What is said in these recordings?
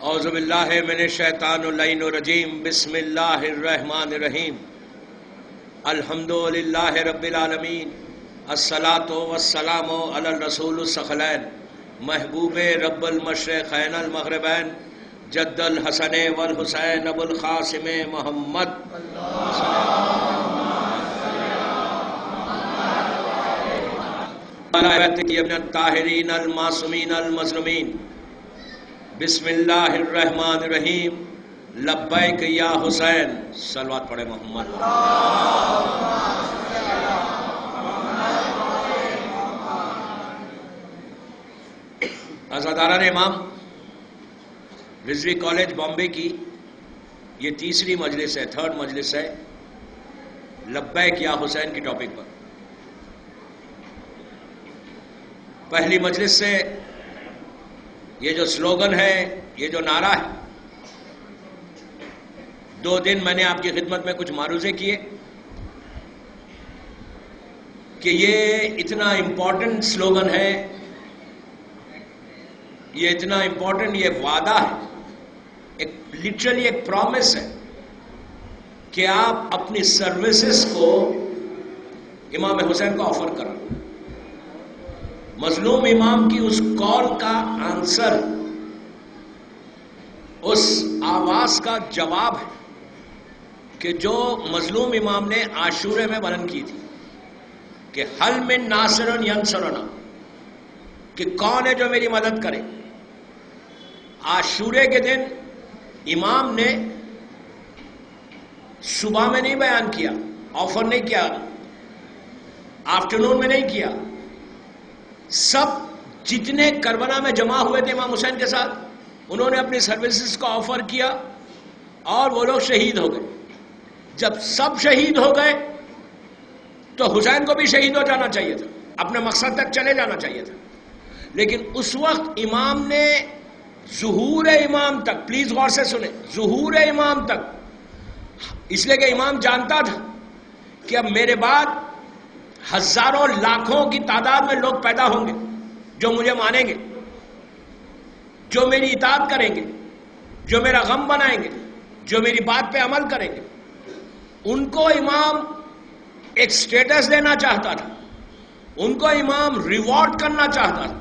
اعوذ باللہ من الشیطان اللعین الرجیم بسم اللہ الرحمن الرحیم الحمد للہ رب العالمین الصلاۃ والسلام علی الرسول الثقلین محبوب رب المشرقین المغربین جد الحسن والحسین ابو القاسم محمد ابن الطاہرین المعصومین المظلومین بسم اللہ الرحمن الرحیم لبیک یا حسین صلوات پڑھے محمد عزاداران امام رضوی کالج بامبے کی یہ تیسری مجلس ہے، تھرڈ مجلس ہے لبیک یا حسین کی ٹاپک پر۔ پہلی مجلس سے یہ جو سلوگن ہے، یہ جو نعرہ ہے، 2 دن میں نے آپ کی خدمت میں کچھ معروضے کیے کہ یہ اتنا امپورٹنٹ سلوگن ہے، یہ اتنا امپورٹنٹ یہ وعدہ ہے، لٹرلی ایک پرومس ہے کہ آپ اپنی سروسز کو امام حسین کو آفر کریں۔ مظلوم امام کی اس کال کا آنسر، اس آواز کا جواب ہے کہ جو مظلوم امام نے عاشورے میں بلند کی تھی کہ حل من ناصر ینصرنا، کہ کون ہے جو میری مدد کرے۔ عاشورے کے دن امام نے صبح میں نہیں بیان کیا، آفر نہیں کیا، آفٹرنون میں نہیں کیا، سب جتنے کربلا میں جمع ہوئے تھے امام حسین کے ساتھ انہوں نے اپنی سروسز کو آفر کیا اور وہ لوگ شہید ہو گئے۔ جب سب شہید ہو گئے تو حسین کو بھی شہید ہو جانا چاہیے تھا، اپنے مقصد تک چلے جانا چاہیے تھا، لیکن اس وقت امام نے ظہور امام تک، پلیز غور سے سنیں، ظہور امام تک، اس لیے کہ امام جانتا تھا کہ اب میرے بعد ہزاروں لاکھوں کی تعداد میں لوگ پیدا ہوں گے جو مجھے مانیں گے، جو میری اطاعت کریں گے، جو میرا غم بنائیں گے، جو میری بات پہ عمل کریں گے۔ ان کو امام ایک سٹیٹس دینا چاہتا تھا، ان کو امام ریوارڈ کرنا چاہتا تھا،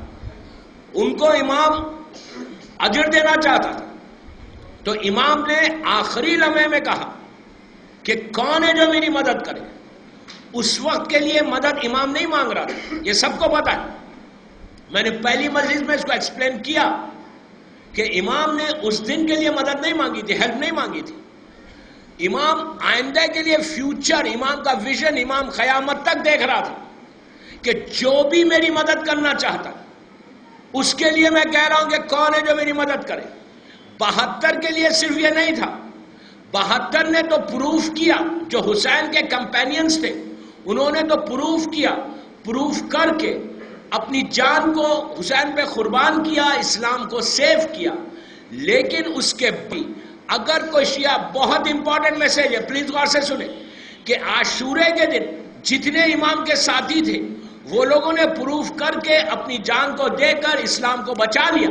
ان کو امام اجر دینا چاہتا تھا۔ تو امام نے آخری لمحے میں کہا کہ کون ہے جو میری مدد کرے۔ اس وقت کے لیے مدد امام نہیں مانگ رہا تھا، یہ سب کو پتا ہے۔ میں نے پہلی مجلس میں اس کو ایکسپلین کیا کہ امام نے اس دن کے لیے مدد نہیں مانگی تھی، ہیلپ نہیں مانگی تھی۔ امام آئندہ کے لیے فیوچر، امام کا ویژن، امام قیامت تک دیکھ رہا تھا کہ جو بھی میری مدد کرنا چاہتا اس کے لیے میں کہہ رہا ہوں کہ کون ہے جو میری مدد کرے۔ 72 کے لیے صرف یہ نہیں تھا، 72 نے تو پروف کیا، جو حسین کے کمپینینز تھے انہوں نے تو پروف کیا، پروف کر کے اپنی جان کو حسین پہ قربان کیا، اسلام کو سیو کیا۔ لیکن اس کے بھی اگر کوئی شیعہ، بہت امپورٹنٹ میسج ہے، پلیز غور سے سنیں، کہ عاشورے کے دن جتنے امام کے ساتھی تھے وہ لوگوں نے پروف کر کے اپنی جان کو دے کر اسلام کو بچا لیا،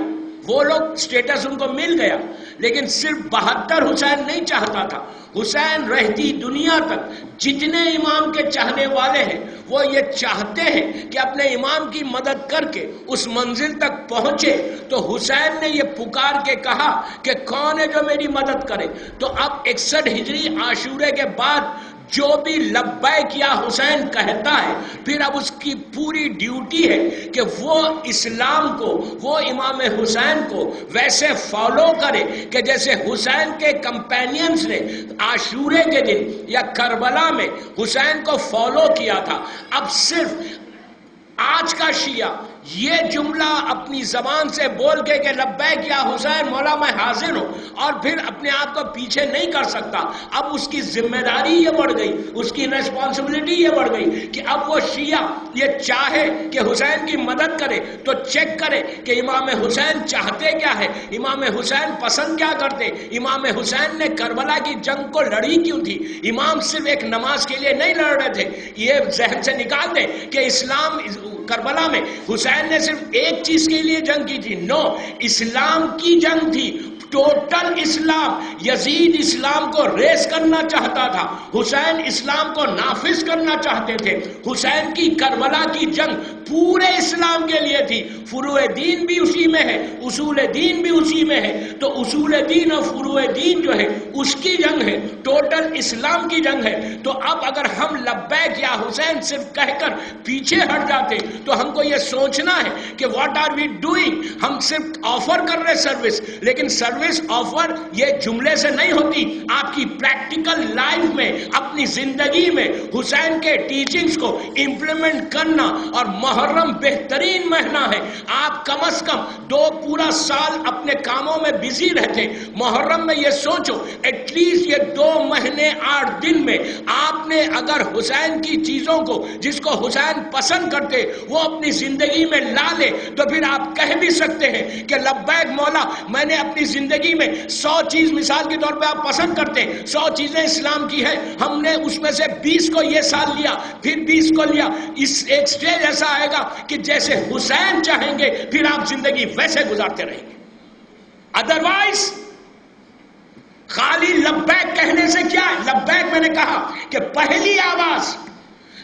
وہ لوگ سٹیٹس ان کو مل گیا۔ لیکن صرف 72 حسین نہیں چاہتا تھا، حسین رہتی دنیا تک جتنے امام کے چاہنے والے ہیں وہ یہ چاہتے ہیں کہ اپنے امام کی مدد کر کے اس منزل تک پہنچے۔ تو حسین نے یہ پکار کے کہا کہ کون ہے جو میری مدد کرے۔ تو اب 61 ہجری عاشورے کے بعد جو بھی لبیک یا حسین کہتا ہے، پھر اب اس کی پوری ڈیوٹی ہے کہ وہ اسلام کو، وہ امام حسین کو ویسے فالو کرے کہ جیسے حسین کے کمپینینز نے عاشورے کے دن یا کربلا میں حسین کو فالو کیا تھا۔ اب صرف آج کا شیعہ یہ جملہ اپنی زبان سے بول کے کہ لبیک یا حسین مولا میں حاضر ہوں، اور پھر اپنے آپ کو پیچھے نہیں کر سکتا۔ اب اس کی ذمہ داری یہ بڑھ گئی، اس کی ریسپانسبلٹی یہ بڑھ گئی کہ اب وہ شیعہ یہ چاہے کہ حسین کی مدد کرے تو چیک کرے کہ امام حسین چاہتے کیا ہے، امام حسین پسند کیا کرتے، امام حسین نے کربلا کی جنگ کو لڑی کیوں تھی۔ امام صرف ایک نماز کے لیے نہیں لڑ رہے تھے، یہ ذہن سے نکال دیں کہ اسلام کربلا میں حسین نے صرف ایک چیز کے لیے جنگ کی تھی، نو، اسلام کی جنگ تھی، ٹوٹل اسلام. یزید اسلام کو ریس کرنا چاہتا تھا, حسین اسلام کو نافذ کرنا چاہتے تھے. حسین کی کربلا کی جنگ پورے اسلام کے لیے تھی. فروع دین بھی اسی میں ہے, اصول دین بھی اسی میں ہے. تو اصول دین اور فروع دین جو ہے اس کی جنگ ہے, ٹوٹل اسلام کی جنگ ہے. تو اب اگر ہم لبیک یا حسین صرف کہہ کر پیچھے ہٹ جاتے تو ہم کو یہ سوچنا ہے کہ واٹ آر وی ڈوئنگ. ہم صرف آفر کر رہے سروس, لیکن سروس آفر یہ جملے سے نہیں ہوتی. آپ کی پریکٹیکل لائف میں, اپنی زندگی میں حسین کے ٹیچنگز کو امپلیمنٹ کرنا. اور محرم بہترین مہینہ ہے. آپ کم از کم 2 پورا سال اپنے کاموں میں بزی رہتے, محرم میں یہ سوچو ایٹ لیسٹ یہ 2 مہینے 8 دن میں آپ نے اگر حسین کی چیزوں کو جس کو حسین پسند کرتے وہ اپنی زندگی میں لا لے, تو پھر آپ کہہ بھی سکتے ہیں کہ لبیک مولا, میں نے اپنی زندگی میں 100 چیز مثال کے طور پہ آپ پسند کرتے ہیں, 100 چیزیں اسلام کی ہیں, ہم نے اس میں سے 20 کو یہ سال لیا, پھر 20 کو لیا. اس ایک سٹیج ایسا آئے گا کہ جیسے حسین چاہیں گے پھر آپ زندگی ویسے گزارتے رہیں گے. ادروائز خالی لبیک کہنے سے کیا ہے؟ لبیک میں نے کہا کہ پہلی آواز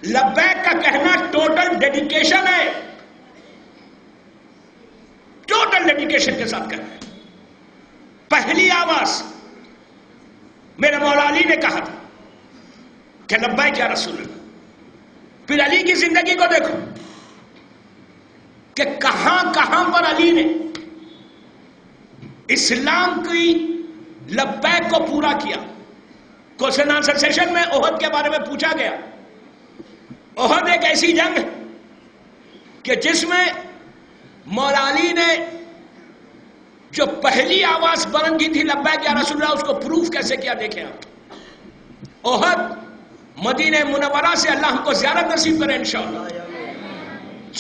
لبیک کا کہنا ٹوٹل ڈیڈیکیشن ہے, ٹوٹل ڈیڈیکیشن کے ساتھ کہنا ہے. پہلی آواز میرے مولا علی نے کہا تھا کہ لبیک یا رسول اللہ. پھر علی کی زندگی کو دیکھو کہ کہاں کہاں پر علی نے اسلام کی لبیک کو پورا کیا. کوشچن آنسر سیشن میں احد کے بارے میں پوچھا گیا. احد ایک ایسی جنگ ہے کہ جس میں مولا علی نے جو پہلی آواز بلند کی تھی لبیک یا رسول اللہ, اس کو پروف کیسے کیا دیکھیں آپ. احد مدینہ منورہ سے اللہ ہم کو زیارت نصیب کرے انشاءاللہ.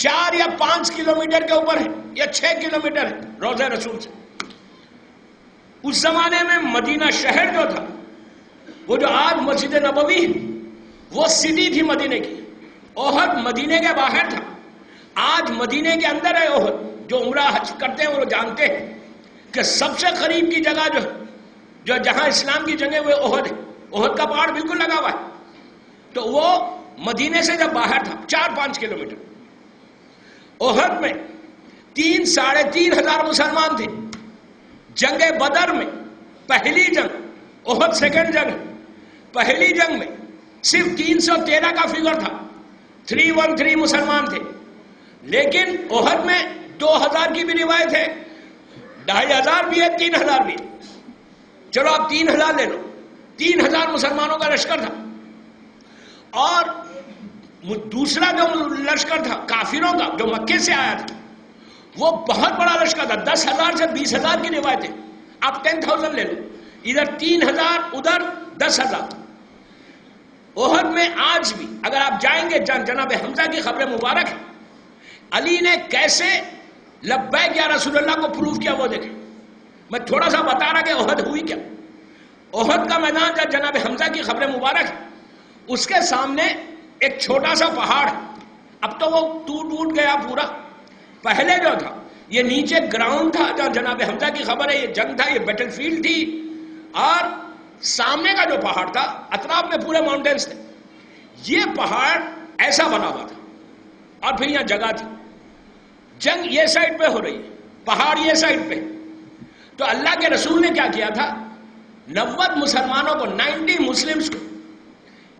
4 یا 5 کلومیٹر کے اوپر ہے یا 6 کلومیٹر ہے روضہ رسول سے. اس زمانے میں مدینہ شہر جو تھا, وہ جو آج مسجد نبوی ہے, وہ سٹی تھی مدینے کی. احد مدینے کے باہر تھا, آج مدینے کے اندر ہے احد. جو عمرہ حج کرتے ہیں وہ جانتے ہیں کہ سب سے قریب کی جگہ جو جہاں اسلام کی جنگیں ہوئے احد ہے. احد کا پہاڑ بالکل لگا ہوا ہے. تو وہ مدینے سے جب باہر تھا 4-5 کلومیٹر, احد میں 3-3.5 ہزار مسلمان تھے. جنگ بدر میں پہلی جنگ, احد سیکنڈ جنگ, پہلی جنگ میں صرف 313 کا فگر تھا, 313 مسلمان تھے. لیکن احد میں 2000 کی بھی روایت ہے, 2500 بھی ہے, 3000 بھی ہے. چلو آپ 3000 لے لو, 3000 مسلمانوں کا لشکر تھا. اور دوسرا جو لشکر تھا کافروں کا جو مکے سے آیا تھا, وہ بہت بڑا لشکر تھا. 10,000 سے 20,000 کی روایت ہے. آپ 10,000 لے لو, ادھر 3,000 ادھر 10,000. احد میں آج بھی اگر آپ جائیں گے جناب حمزہ کی خبر مبارک ہے, علی نے کیسے لبیک یا رسول اللہ کو پروف کیا وہ دیکھیں. میں تھوڑا سا بتا رہا کہ احد ہوئی کیا. احد کا میدان جب جناب حمزہ کی خبر مبارک ہے, اس کے سامنے ایک چھوٹا سا پہاڑ ہے. اب تو وہ ٹوٹ گیا پورا. پہلے جو تھا یہ نیچے گراؤنڈ تھا جہاں جناب حمزہ کی خبر ہے, یہ جنگ تھا, یہ بیٹل فیلڈ تھی. اور سامنے کا جو پہاڑ تھا, اطراف میں پورے ماؤنٹینز تھے. یہ پہاڑ ایسا بنا ہوا تھا اور پھر یہاں جگہ تھی. جنگ یہ سائڈ پہ ہو رہی ہے, پہاڑ یہ سائڈ پہ. تو اللہ کے رسول نے کیا کیا تھا, 90 مسلمانوں کو, 90 مسلمز کو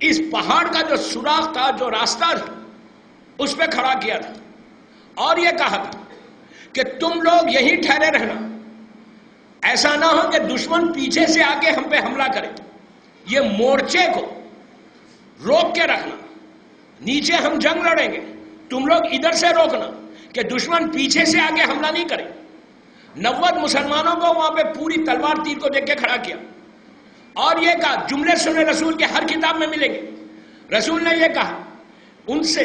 اس پہاڑ کا جو سوراخ تھا, جو راستہ تھا, اس پہ کھڑا کیا تھا. اور یہ کہا تھا کہ تم لوگ یہیں ٹھہرے رہنا, ایسا نہ ہو کہ دشمن پیچھے سے آ کے ہم پہ حملہ کرے. یہ مورچے کو روک کے رکھنا, نیچے ہم جنگ لڑیں گے, تم لوگ ادھر سے روکنا کہ دشمن پیچھے سے آ کے حملہ نہیں کرے. 90 مسلمانوں کو وہاں پہ پوری تلوار تیر کو دیکھ کے کھڑا کیا. اور یہ کہا, جملے سنے رسول کے ہر کتاب میں ملیں گے, رسول نے یہ کہا ان سے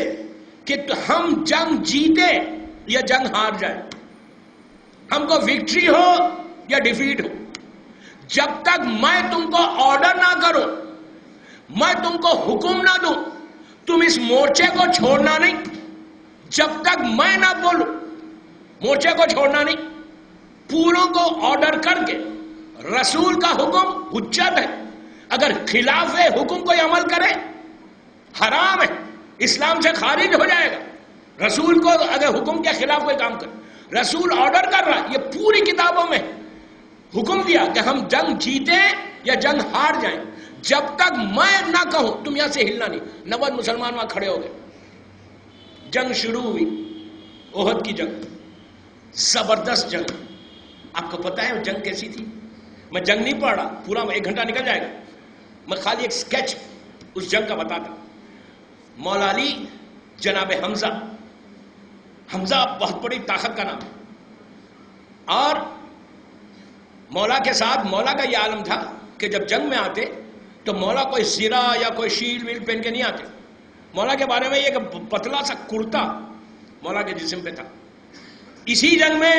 کہ ہم جنگ جیتے یا جنگ ہار جائے, ہم کو وکٹری ہو یا ڈیفیٹ ہو, جب تک میں تم کو آرڈر نہ کروں, میں تم کو حکم نہ دوں, تم اس مورچے کو چھوڑنا نہیں. جب تک میں نہ بولوں مورچے کو چھوڑنا نہیں. پوروں کو آرڈر کر کے رسول کا حکم حجت ہے، اگر خلاف حکم کوئی عمل کرے حرام ہے، اسلام سے خارج ہو جائے گا. رسول کو اگر حکم کے خلاف کوئی کام کرے، رسول آرڈر کر رہا، یہ پوری کتابوں میں حکم دیا کہ ہم جنگ جیتیں یا جنگ ہار جائیں، جب تک میں نہ کہوں تم یہاں سے ہلنا نہیں. 90 مسلمان وہاں کھڑے ہو گئے. جنگ شروع ہوئی، احد کی جنگ، زبردست جنگ. آپ کو پتا ہے وہ جنگ کیسی تھی؟ میں جنگ نہیں پڑھ رہا، پورا 1 گھنٹہ نکل جائے گا، میں خالی ایک سکیچ اس جنگ کا بتاتا. مولا علی جناب حمزہ بہت بڑی طاقت کا نام ہے، اور مولا کے ساتھ مولا کا یہ عالم تھا کہ جب جنگ میں آتے تو مولا کوئی زرہ یا کوئی شیل ویل پہن کے نہیں آتے. مولا کے بارے میں یہ کہ پتلا سا کرتا مولا کے جسم پہ تھا. اسی جنگ میں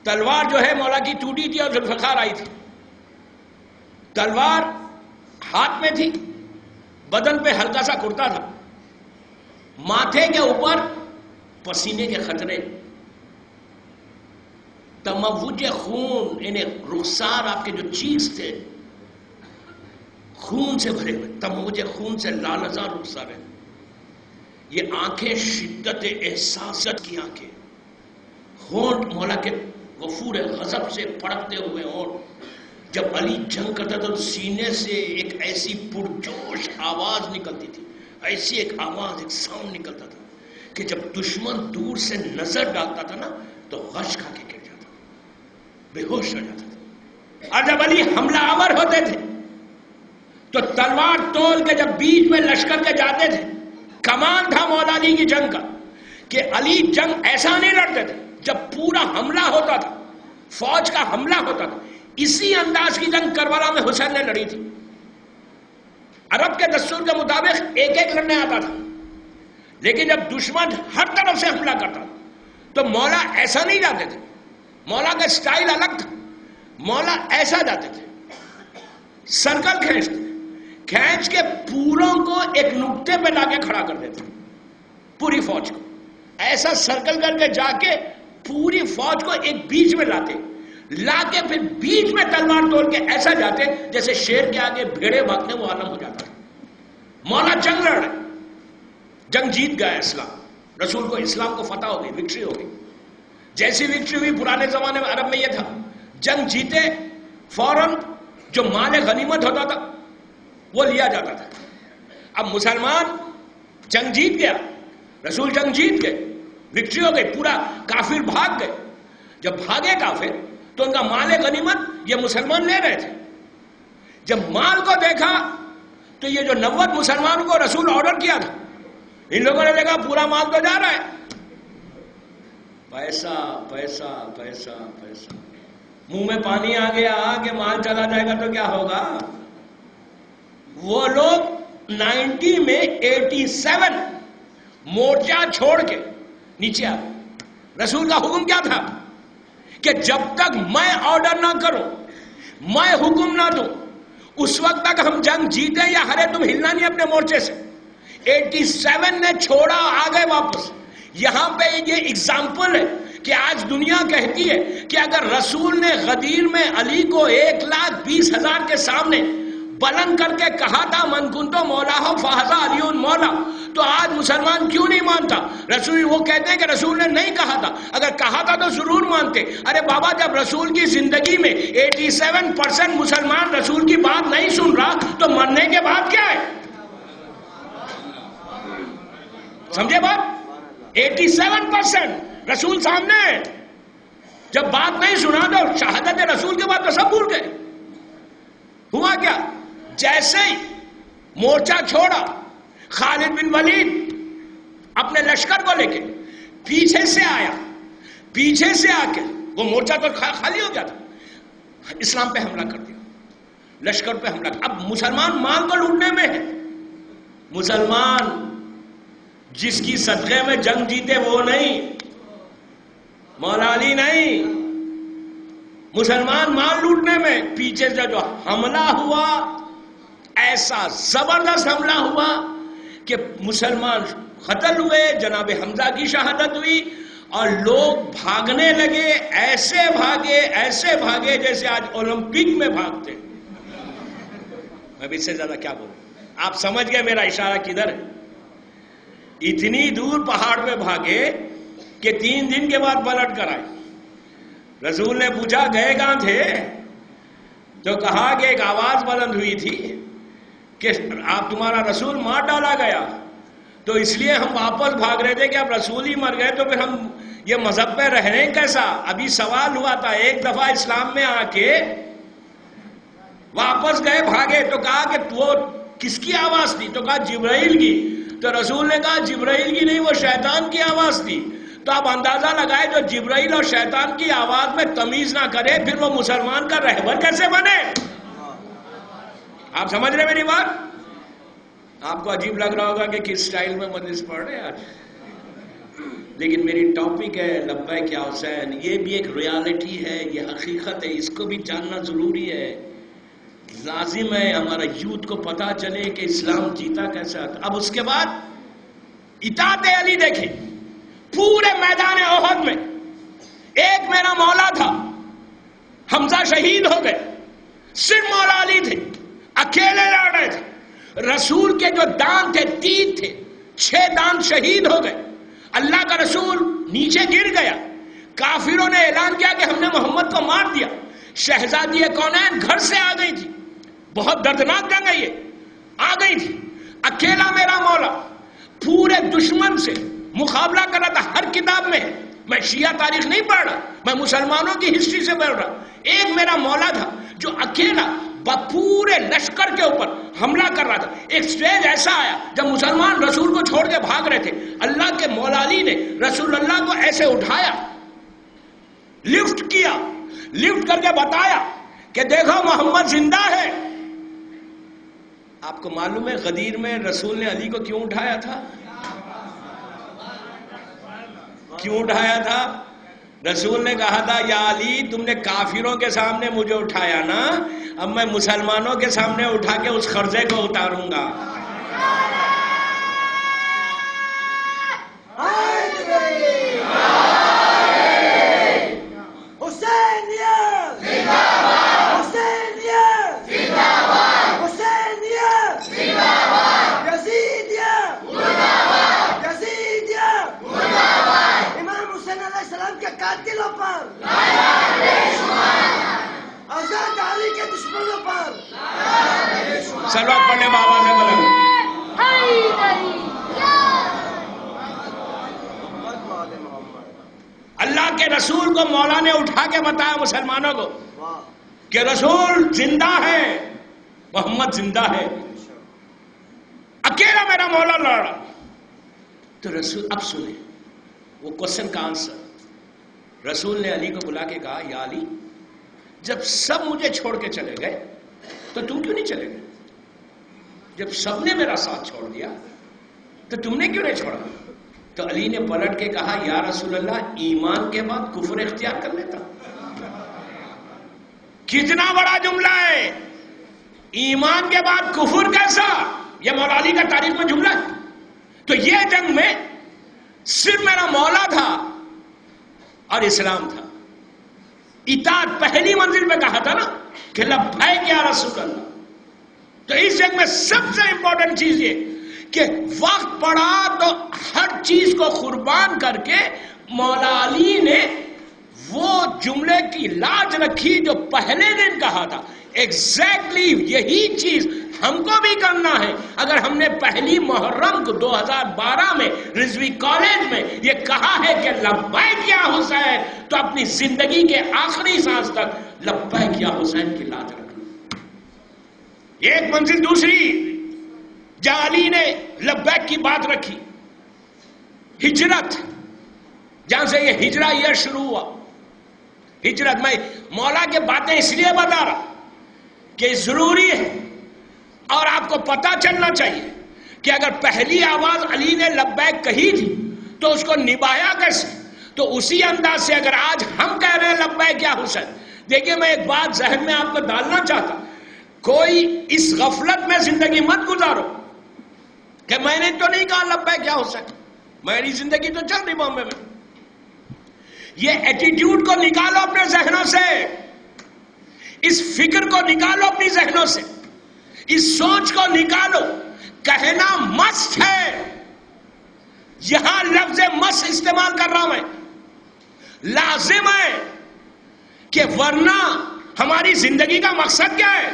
تلوار جو ہے مولا کی ٹوٹی تھی اور ذوالفقار آئی تھی. تلوار ہاتھ میں تھی، بدن پہ ہلکا سا کرتا تھا، ماتھے کے اوپر پسینے کے قطرے، تموج خون، یعنی رخسار آپ کے جو چیز تھے خون سے بھرے ہوئے، تموج خون سے لالزار رخسار ہے. یہ آنکھیں شدت احساسات کی آنکھیں، ہونٹ مولا کے غفور غضب سے پڑکتے ہوئے ہونٹ. جب علی جنگ کرتا تھا تو سینے سے ایک ایسی پرجوش آواز نکلتی تھی، ایسی ایک آواز، ایک ساؤنڈ نکلتا تھا کہ جب دشمن دور سے نظر ڈالتا تھا نا تو غش کھا کے گر جاتا، بے ہوش ہو جاتا تھا. اور جب علی حملہ آور ہوتے تھے تو تلوار تول کے جب بیچ میں لشکر کے جاتے تھے، کمان تھا مولا علی کی جنگ کا کہ علی جنگ ایسا نہیں لڑتے تھے. جب پورا حملہ ہوتا تھا، فوج کا حملہ ہوتا تھا، اسی انداز کی جنگ کربلا میں حسین نے لڑی تھی. عرب کے دستور کے مطابق ایک ایک لڑنے آتا تھا، لیکن جب دشمن ہر طرف سے حملہ کرتا تو مولا ایسا نہیں جاتے تھے. مولا کا سٹائل الگ تھا. مولا ایسا جاتے تھے، سرکل کھینچ کے پوروں کو ایک نقطے پہ لا کے کھڑا کر دیتے، پوری فوج کو ایسا سرکل کر کے جا کے پوری فوج کو ایک بیچ میں لاتے، لا کے پھر بیچ میں تلوار توڑ کے ایسا جاتے جیسے شیر کے آگے بھیڑے بھاگتے وہ عالم ہو جاتا. مولا جنگ لڑ رہے، جنگ جیت گیا اسلام، رسول کو اسلام کو فتح ہو گئی، وکٹری ہو گئی. جیسی وکٹری ہوئی پرانے زمانے میں عرب میں یہ تھا، جنگ جیتے فوراً جو مال غنیمت ہوتا تھا وہ لیا جاتا تھا. اب مسلمان جنگ جیت گیا، رسول جنگ جیت گئے، وکٹری ہو گئی، پورا کافر بھاگ گئے. جب بھاگے کافر تو ان کا مال غنیمت یہ مسلمان لے رہے تھے. جب مال کو دیکھا تو یہ جو 90 مسلمانوں کو رسول آرڈر کیا تھا، ان لوگوں نے دیکھا پورا مال تو جا رہا ہے، پیسہ پیسہ پیسہ پیسہ، منہ میں پانی آ گیا کہ مال چلا جائے گا تو کیا ہوگا. وہ لوگ 90 میں 87 مورچہ چھوڑ کے نیچے آ گئے. رسول کا حکم کیا تھا کہ جب تک میں آرڈر نہ کروں، میں حکم نہ دوں، اس وقت تک ہم جنگ جیتے یا ہرے تم ہلنا نہیں اپنے مورچے سے. 87 نے چھوڑا، آ گئے واپس. یہاں پہ یہ اگزامپل ہے کہ آج دنیا کہتی ہے کہ اگر رسول نے غدیر میں علی کو 1,20,000 کے سامنے بلند کر کے کہا تھا من کنتو مولا ہو فہذا علی مولا، تو آج مسلمان کیوں نہیں مانتا؟ رسول وہ کہتے ہیں کہ رسول نے نہیں کہا تھا، اگر کہا تھا تو ضرور مانتے. ارے بابا جب رسول کی زندگی میں 87% مسلمان رسول کی بات نہیں سن رہا تو مرنے کے بعد کیا ہے؟ سمجھے بات؟ 87% رسول سامنے ہے، جب بات نہیں سنا تو شہادت رسول کے بعد تو سب بھول گئے. ہوا کیا؟ جیسے ہی مورچہ چھوڑا، خالد بن ولید اپنے لشکر کو لے کے پیچھے سے آیا، پیچھے سے آ کے وہ مورچہ تو خالی ہو گیا تھا، اسلام پہ حملہ کر دیا، لشکر پہ حملہ. اب مسلمان مال کو لوٹنے میں ہے. مسلمان جس کی صدقے میں جنگ جیتے وہ نہیں، مولا علی نہیں. مسلمان مال لوٹنے میں، پیچھے سے جو حملہ ہوا ایسا زبردست حملہ ہوا کہ مسلمان قتل ہوئے، جناب حمزہ کی شہادت ہوئی، اور لوگ بھاگنے لگے، ایسے بھاگے جیسے آج اولمپک میں بھاگتے. میں بھی اس سے زیادہ کیا بولوں، آپ سمجھ گئے میرا اشارہ کدھر ہے. اتنی دور پہاڑ پہ بھاگے کہ 3 دن کے بعد پلٹ کر آئے. رسول نے پوچھا گئے کہاں تھے؟ تو کہا کہ ایک آواز بلند ہوئی تھی کہ آپ تمہارا رسول مار ڈالا گیا، تو اس لیے ہم واپس بھاگ رہے تھے کہ اب رسول ہی مر گئے تو پھر ہم یہ مذہب پہ رہ رہے ہیں کیسا. ابھی سوال ہوا تھا، ایک دفعہ اسلام میں آ کے واپس گئے بھاگے، تو کہا کہ وہ کس کی آواز تھی؟ تو کہا جبرائیل کی. تو رسول نے کہا جبرائیل کی نہیں، وہ شیطان کی آواز تھی. تو آپ اندازہ لگائے جو جبرائیل اور شیطان کی آواز میں تمیز نہ کرے پھر وہ مسلمان کا رہبر کیسے بنے؟ آپ سمجھ رہے میری بات؟ آپ کو عجیب لگ رہا ہوگا کہ کس سٹائل میں مجلس پڑھ رہے ہیں آج، لیکن میری ٹاپک ہے لبیک یا حسین. یہ بھی ایک ریالٹی ہے، یہ حقیقت ہے، اس کو بھی جاننا ضروری ہے. لازم ہے ہمارا یوتھ کو پتا چلے کہ اسلام جیتا کیسا تھا. اب اس کے بعد اطاعت علی دیکھیں، پورے میدان احد میں ایک میرا مولا تھا، حمزہ شہید ہو گئے، صرف مولا علی تھے، اکیلے لڑ رہے تھے. رسول کے جو دان تھے، تیر تھے، 6 دان شہید ہو گئے. اللہ کا رسول نیچے گر گیا. کافروں نے اعلان کیا کہ ہم نے محمد کو مار دیا. شہزادی کونین گھر سے آ گئی تھی، بہت دردناک جنگ ہے یہ، آ گئی تھی. اکیلا میرا مولا پورے دشمن سے مقابلہ کر رہا تھا. ہر کتاب میں شیعہ تاریخ نہیں پڑھ رہا، میں مسلمانوں کی ہسٹری سے پڑھ رہا. ایک میرا مولا تھا جو اکیلا پورے لشکر کے اوپر حملہ کر رہا تھا. ایک سٹیج ایسا آیا جب مسلمان رسول کو چھوڑ کے بھاگ رہے تھے، اللہ کے مولا علی نے رسول اللہ کو ایسے اٹھایا، لفٹ کیا، لفٹ کر کے بتایا کہ دیکھو محمد زندہ ہے. آپ کو معلوم ہے غدیر میں رسول نے علی کو کیوں اٹھایا تھا؟ کیوں اٹھایا تھا؟ رسول نے کہا تھا یا علی تم نے کافروں کے سامنے مجھے اٹھایا نا، اب میں مسلمانوں کے سامنے اٹھا کے اس قرضے کو اتاروں گا. سلوات پڑھنے بابا سے بلند. اللہ کے رسول کو مولا نے اٹھا کے بتایا مسلمانوں کو کہ رسول زندہ ہے، محمد زندہ ہے. اکیلا میرا مولا لڑ رہا. تو رسول اب سنیں وہ کوشچن کا آنسر. رسول نے علی کو بلا کے کہا یا علی جب سب مجھے چھوڑ کے چلے گئے تو تم کیوں نہیں چلے گئے؟ جب سب نے میرا ساتھ چھوڑ دیا تو تم نے کیوں نہیں چھوڑا؟ تو علی نے پلٹ کے کہا یا رسول اللہ ایمان کے بعد کفر اختیار کر لیتا. کتنا بڑا جملہ ہے، ایمان کے بعد کفر کیسا؟ یہ مولا علی کا تاریخ میں جملہ ہے. تو یہ جنگ میں صرف میرا مولا تھا اور اسلام تھا. اطاعت پہلی منزل پہ کہا تھا نا کہ لبیک یا رسول اللہ. تو اس جنگ میں سب سے امپورٹنٹ چیز یہ کہ وقت پڑا تو ہر چیز کو قربان کر کے مولا علی نے وہ جملے کی لاج رکھی جو پہلے دن کہا تھا. ایگزیکٹلی یہی چیز ہم کو بھی کرنا ہے. اگر ہم نے پہلی محرم کو 2012 میں رضوی کالج میں یہ کہا ہے کہ لبیک یا حسین، تو اپنی زندگی کے آخری سانس تک لبیک یا حسین کی لاج رکھنا. ایک منزل دوسری جہاں علی نے لبیک کی بات رکھی، ہجرت، جہاں سے یہ ہجرہ یہ شروع ہوا. ہجرت میں مولا کے باتیں اس لیے بتا رہا کہ ضروری ہے اور آپ کو پتا چلنا چاہیے کہ اگر پہلی آواز علی نے لبیک کہی تھی تو اس کو نبھایا کیسے. تو اسی انداز سے اگر آج ہم کہہ رہے ہیں لبیک یا حسین. دیکھیں میں ایک بات ذہن میں آپ کو ڈالنا چاہتا، کوئی اس غفلت میں زندگی مت گزارو کہ میں نے تو نہیں کہا لبیک یا حسین، میری زندگی تو چل رہی بامبے میں. یہ ایٹیٹیوڈ کو نکالو اپنے ذہنوں سے، اس فکر کو نکالو اپنی ذہنوں سے، اس سوچ کو نکالو. کہنا مسٹ ہے، یہاں لفظ مسٹ استعمال کر رہا ہوں میں، لازم ہے کہ ورنہ ہماری زندگی کا مقصد کیا ہے؟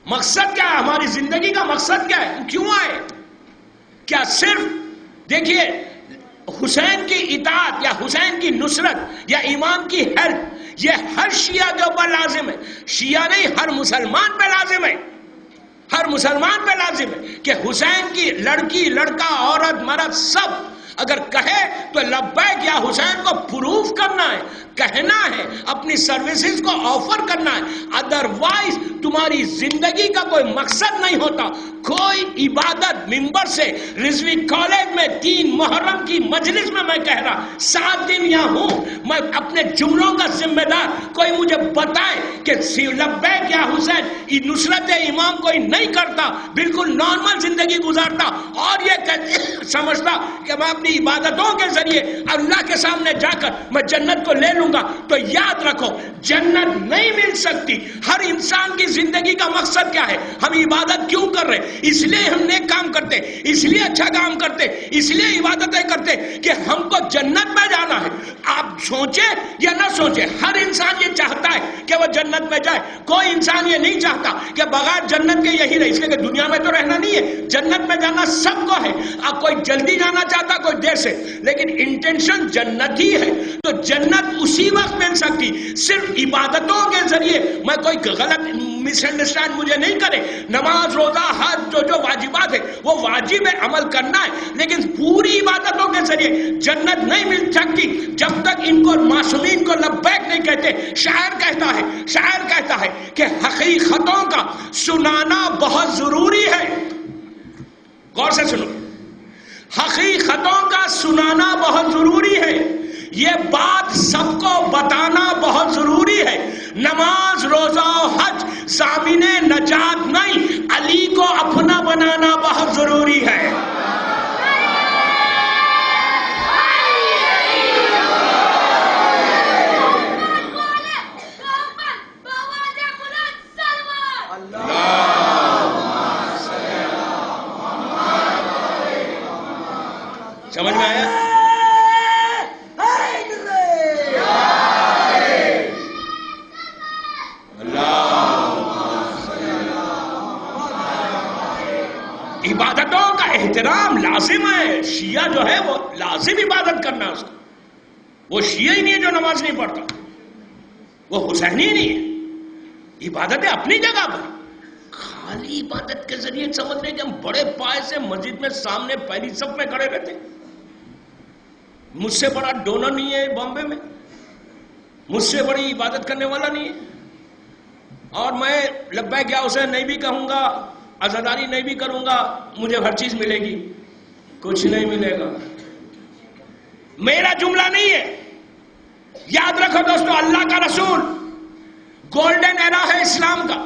مقصد کیا ہے ہماری زندگی کا؟ مقصد کیا ہے؟ ہم کیوں آئے؟ کیا صرف دیکھیے حسین کی اطاعت یا حسین کی نصرت یا امام کی ہیلپ یہ ہر شیعہ کے اوپر لازم ہے، شیعہ نہیں ہر مسلمان پہ لازم ہے، ہر مسلمان پہ لازم ہے کہ حسین کی لڑکی لڑکا عورت مرد سب اگر کہے تو لبیک یا حسین کو پروف کرنا ہے، کہنا ہے، اپنی سروسز کو آفر کرنا ہے. ادروائز تمہاری زندگی کا کوئی مقصد نہیں ہوتا. کوئی عبادت ممبر سے رضوی کالج میں 3 محرم کی مجلس میں کہہ رہا 7 دن یہاں ہوں، میں اپنے جملوں کا ذمہ دار. کوئی مجھے بتائے کہ لبیک یا حسین نصرت امام کوئی نہیں کرتا، بالکل نارمل زندگی گزارتا اور یہ سمجھتا کہ میں اپنی عبادتوں کے ذریعے اللہ کے سامنے جا کر میں جنت کو لے لوں گا، تو یاد رکھو جنت نہیں مل سکتی. ہر انسان کی زندگی کا مقصد کیا ہے؟ ہم عبادت کیوں کر رہے؟ اس لیے ہم نیک کام کرتے، اس لیے اچھا کام کرتے، اس لیے عبادتیں کرتے کہ ہم کو جنت میں جانا ہے. آپ سوچیں یا نہ سوچیں، ہر انسان یہ چاہتا ہے کہ وہ جنت میں جائے. کوئی انسان یہ نہیں چاہتا کہ بغیر جنت کے یہی رہے، اس لیے کہ دنیا میں تو رہنا نہیں ہے، جنت میں جانا سب کو ہے. اب کوئی جلدی جانا چاہتا کوئی دیر سے، لیکن انٹینشن جنت ہی ہے. تو جنت اسی وقت مل سکتی صرف عبادتوں کے ذریعے. میں کوئی غلط مس انڈرسٹینڈ مجھے نہیں کرے، نماز روزہ حج جو واجبات ہے وہ واجب ہے، عمل کرنا ہے، لیکن پوری عبادتوں کے ذریعے جنت نہیں مل سکتی جب تک ان کو معصومین کو لبیک نہیں کہتے. شاعر کہتا ہے کہ حقیقتوں کا سنانا بہت ضروری ہے. غور سے سنو، حقیقتوں کا سنانا بہت ضروری ہے، یہ بات سب کو بتانا بہت ضروری ہے. نماز روزہ حج ضامن نجات نہیں، علی کو اپنا بنانا بہت ضروری ہے. سمجھ میں آیا؟ عبادتوں کا احترام لازم ہے. شیعہ جو ہے وہ لازم عبادت کرنا ہے اس کو. وہ شیعہ ہی نہیں ہے جو نماز نہیں پڑھتا، وہ حسینی نہیں ہے. عبادتیں اپنی جگہ پر، خالی عبادت کے ذریعے سمجھ رہے کہ ہم بڑے پائے سے مسجد میں سامنے پہلی صف میں کھڑے رہتے. مجھ سے بڑا ڈونر نہیں ہے بامبے میں، مجھ سے بڑی عبادت کرنے والا نہیں ہے، اور میں لبیک یا حسین نہیں بھی کہوں گا، عزاداری نہیں بھی کروں گا، مجھے ہر چیز ملے گی. کچھ نہیں ملے گا. میرا جملہ نہیں ہے. یاد رکھو دوستو، اللہ کا رسول، گولڈن ایرا ہے اسلام کا،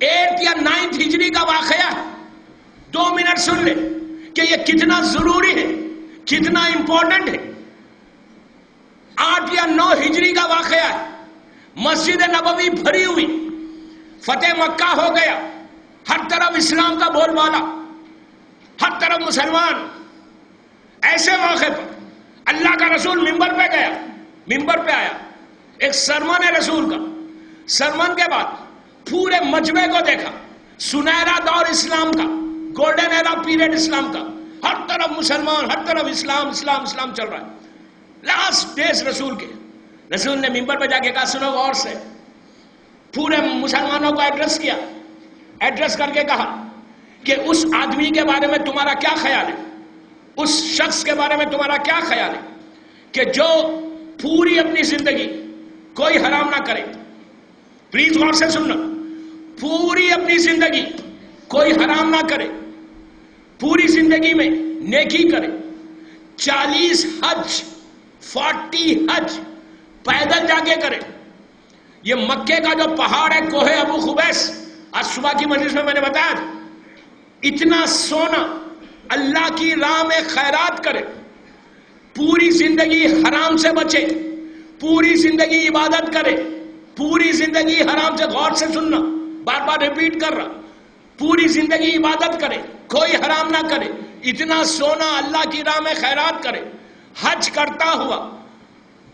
8 یا 9 ہجری کا واقعہ ہے. 2 منٹ سن لے کہ یہ کتنا ضروری ہے، کتنا امپورٹنٹ ہے. 8 یا 9 ہجری کا واقعہ ہے. مسجد نبوی بھری ہوئی، فتح مکہ ہو گیا، ہر طرف اسلام کا بول بالا، ہر طرف مسلمان. ایسے موقع پر اللہ کا رسول ممبر پہ گیا، ممبر پہ آیا، ایک سرمن ہے رسول کا. سرمن کے بعد پورے مجمع کو دیکھا، سنہرا دور اسلام کا، گولڈن ایرا پیریڈ اسلام کا، ہر طرف مسلمان، ہر طرف اسلام اسلام اسلام چل رہا ہے. لاسٹ ڈیز رسول کے، رسول نے ممبر پہ جا کے کہا سنو غور سے، پورے مسلمانوں کو ایڈریس کیا، ایڈریس کر کے کہا کہ اس آدمی کے بارے میں تمہارا کیا خیال ہے، اس شخص کے بارے میں تمہارا کیا خیال ہے کہ جو پوری اپنی زندگی کوئی حرام نہ کرے. پلیز غور سے سننا، پوری اپنی زندگی کوئی حرام نہ کرے، پوری زندگی میں نیکی کرے، 40 حج 40 حج پیدل جا کے کرے. یہ مکے کا جو پہاڑ ہے کوہ ابو خبیس، آج صبح کی مجلس میں نے بتایا تھا، اتنا سونا اللہ کی راہ میں خیرات کرے، پوری زندگی حرام سے بچے، پوری زندگی عبادت کرے، پوری زندگی حرام سے، غور سے سننا، بار بار ریپیٹ کر رہا، پوری زندگی عبادت کرے، کوئی حرام نہ کرے، اتنا سونا اللہ کی راہ میں خیرات کرے، حج کرتا ہوا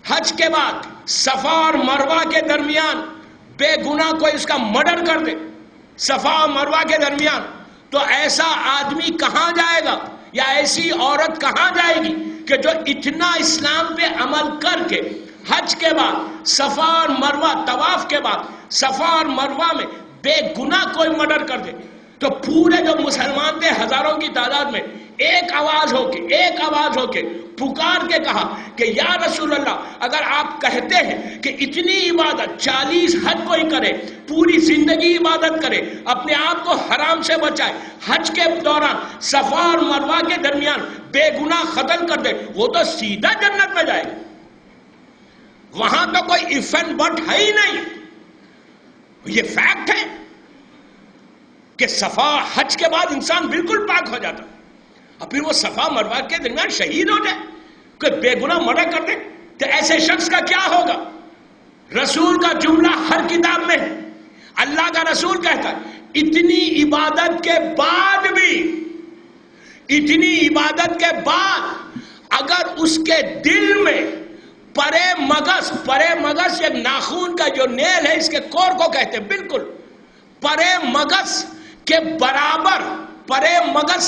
حج کے بعد صفا اور مروہ کے درمیان بے گناہ کوئی اس کا مرڈر کر دے صفا اور مروہ کے درمیان، تو ایسا آدمی کہاں جائے گا یا ایسی عورت کہاں جائے گی کہ جو اتنا اسلام پہ عمل کر کے حج کے بعد صفا اور مروہ، طواف کے بعد صفا اور مروہ میں بے گناہ کوئی مرڈر کر دے؟ تو پورے جو مسلمان تھے ہزاروں کی تعداد میں ایک آواز ہو کے پکار کے کہا کہ یا رسول اللہ، اگر آپ کہتے ہیں کہ اتنی عبادت 40 حج کوئی کرے، پوری زندگی عبادت کرے، اپنے آپ کو حرام سے بچائے، حج کے دوران صفا اور مروہ کے درمیان بے گناہ قتل کر دے، وہ تو سیدھا جنت میں جائے گا، وہاں تو کوئی if and but ہے ہی نہیں۔ یہ فیکٹ ہے کہ صفا حج کے بعد انسان بالکل پاک ہو جاتا، اور پھر وہ صفا مروہ کے درمیان شہید ہو جائے، کوئی بے گناہ مرڈر کر دے، تو ایسے شخص کا کیا ہوگا؟ رسول کا جملہ ہر کتاب میں ہے، اللہ کا رسول کہتا ہے اتنی عبادت کے بعد بھی، اتنی عبادت کے بعد اگر اس کے دل میں پرے مغز ایک ناخون کا جو نیل ہے، اس کے کور کو کہتے ہیں، بالکل پرے مغز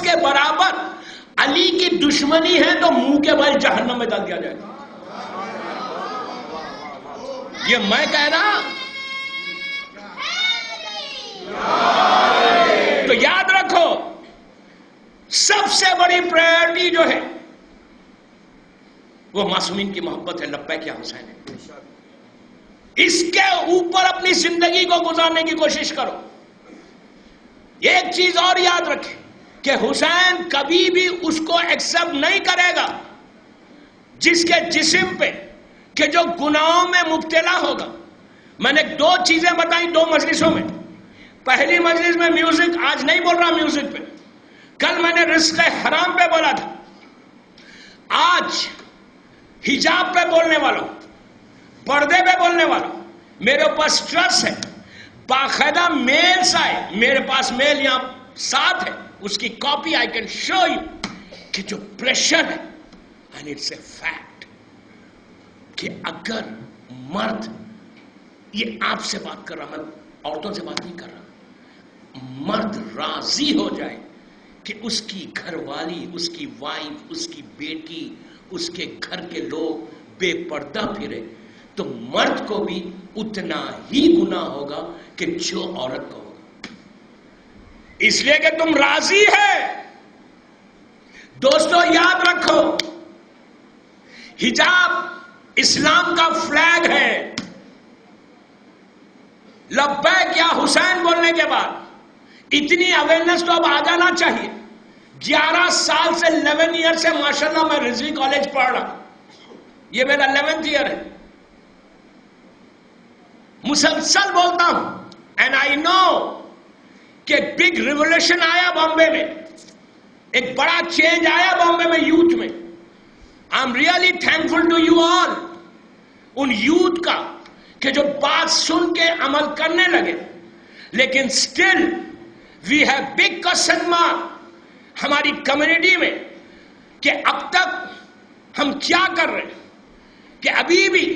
کے برابر علی کی دشمنی ہے تو منہ کے بل جہنم میں ڈال دیا جائے گا۔ یہ میں کہہ رہا، تو یاد رکھو سب سے بڑی پرائرٹی جو ہے وہ معصومین کی محبت ہے، لبیک یا حسین ہے، اس کے اوپر اپنی زندگی کو گزارنے کی کوشش کرو۔ ایک چیز اور یاد رکھیں کہ حسین کبھی بھی اس کو ایکسپٹ نہیں کرے گا جس کے جسم پہ کہ جو گناہوں میں مبتلا ہوگا۔ میں نے 2 چیزیں بتائیں 2 مجلسوں میں، پہلی مجلس میں میوزک، آج نہیں بول رہا میوزک پہ، کل میں نے رزق حرام پہ بولا تھا، آج حجاب پہ بولنے والوں، پردے پہ بولنے والوں، میرے اوپر سٹرس ہے، باقاعدہ میلز آئے، میرے پاس میل یہاں ساتھ ہے، اس کی copy I can show you, کہ جو پریشر ہے، اینڈ اٹس اے فیکٹ کہ اگر مرد، یہ آپ سے بات کر رہا، میں عورتوں سے بات نہیں کر رہا، مرد راضی ہو جائے کہ اس کی گھر والی، اس کی وائف، اس کی بیٹی، اس کے گھر کے لوگ بے پردہ پھرے، تو مرد کو بھی اتنا ہی گناہ ہوگا کہ جو عورت کو ہوگا، اس لیے کہ تم راضی ہے۔ دوستو یاد رکھو، حجاب اسلام کا فلیگ ہے، لبیک یا حسین بولنے کے بعد اتنی اویئرنس تو اب آ جانا چاہیے۔ 11 سال سے 11 ایئر سے ماشاءاللہ میں رضوی کالج پڑھ رہا، یہ میرا 11th ایئر ہے، مسلسل بولتا ہوں، اینڈ آئی نو کہ بگ ریولیوشن آیا بامبے میں، ایک بڑا چینج آیا بامبے میں یوتھ میں۔ I am really thankful to you all, ان یوتھ کا کہ جو بات سن کے عمل کرنے لگے، لیکن still we have big question mark ہماری کمیونٹی میں کہ اب تک ہم کیا کر رہے ہیں، کہ ابھی بھی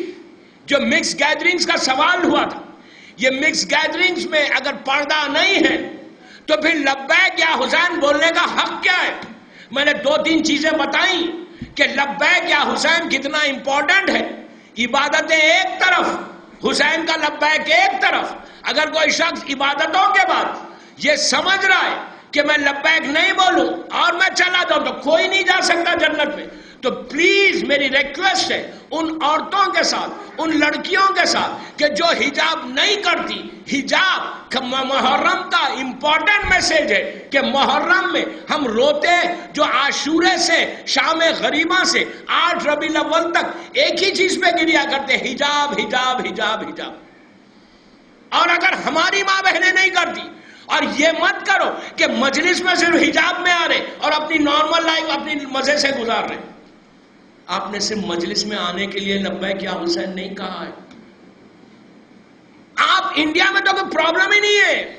جو مکس گیدرنگز کا سوال ہوا تھا، یہ مکس گیدرنگز میں اگر پردہ نہیں ہے تو پھر لبیک یا حسین بولنے کا حق کیا ہے؟ میں نے 2-3 چیزیں بتائیں کہ لبیک یا حسین کتنا امپورٹنٹ ہے۔ عبادتیں ایک طرف، حسین کا لبیک ایک طرف۔ اگر کوئی شخص عبادتوں کے بعد یہ سمجھ رہا ہے کہ میں لبیک نہیں بولوں اور میں چلا جاؤں تو کوئی نہیں جا سکتا جنت میں، تو پلیز میری ریکویسٹ ہے ان عورتوں کے ساتھ، ان لڑکیوں کے ساتھ کہ جو حجاب نہیں کرتی، حجاب محرم کا امپورٹنٹ میسج ہے کہ محرم میں ہم روتے جو عاشورے سے شام غریبہ سے 8 ربیع الاول تک ایک ہی چیز پہ گریا کرتے، حجاب حجاب حجاب حجاب۔ اور اگر ہماری ماں بہنیں نہیں کرتی، اور یہ مت کرو کہ مجلس میں صرف حجاب میں آ رہے اور اپنی نارمل لائف اپنی مزے سے گزار رہے، آپ نے صرف مجلس میں آنے کے لیے لبیک یا حسین نہیں کہا ہے. آپ انڈیا میں تو کوئی پرابلم ہی نہیں ہے.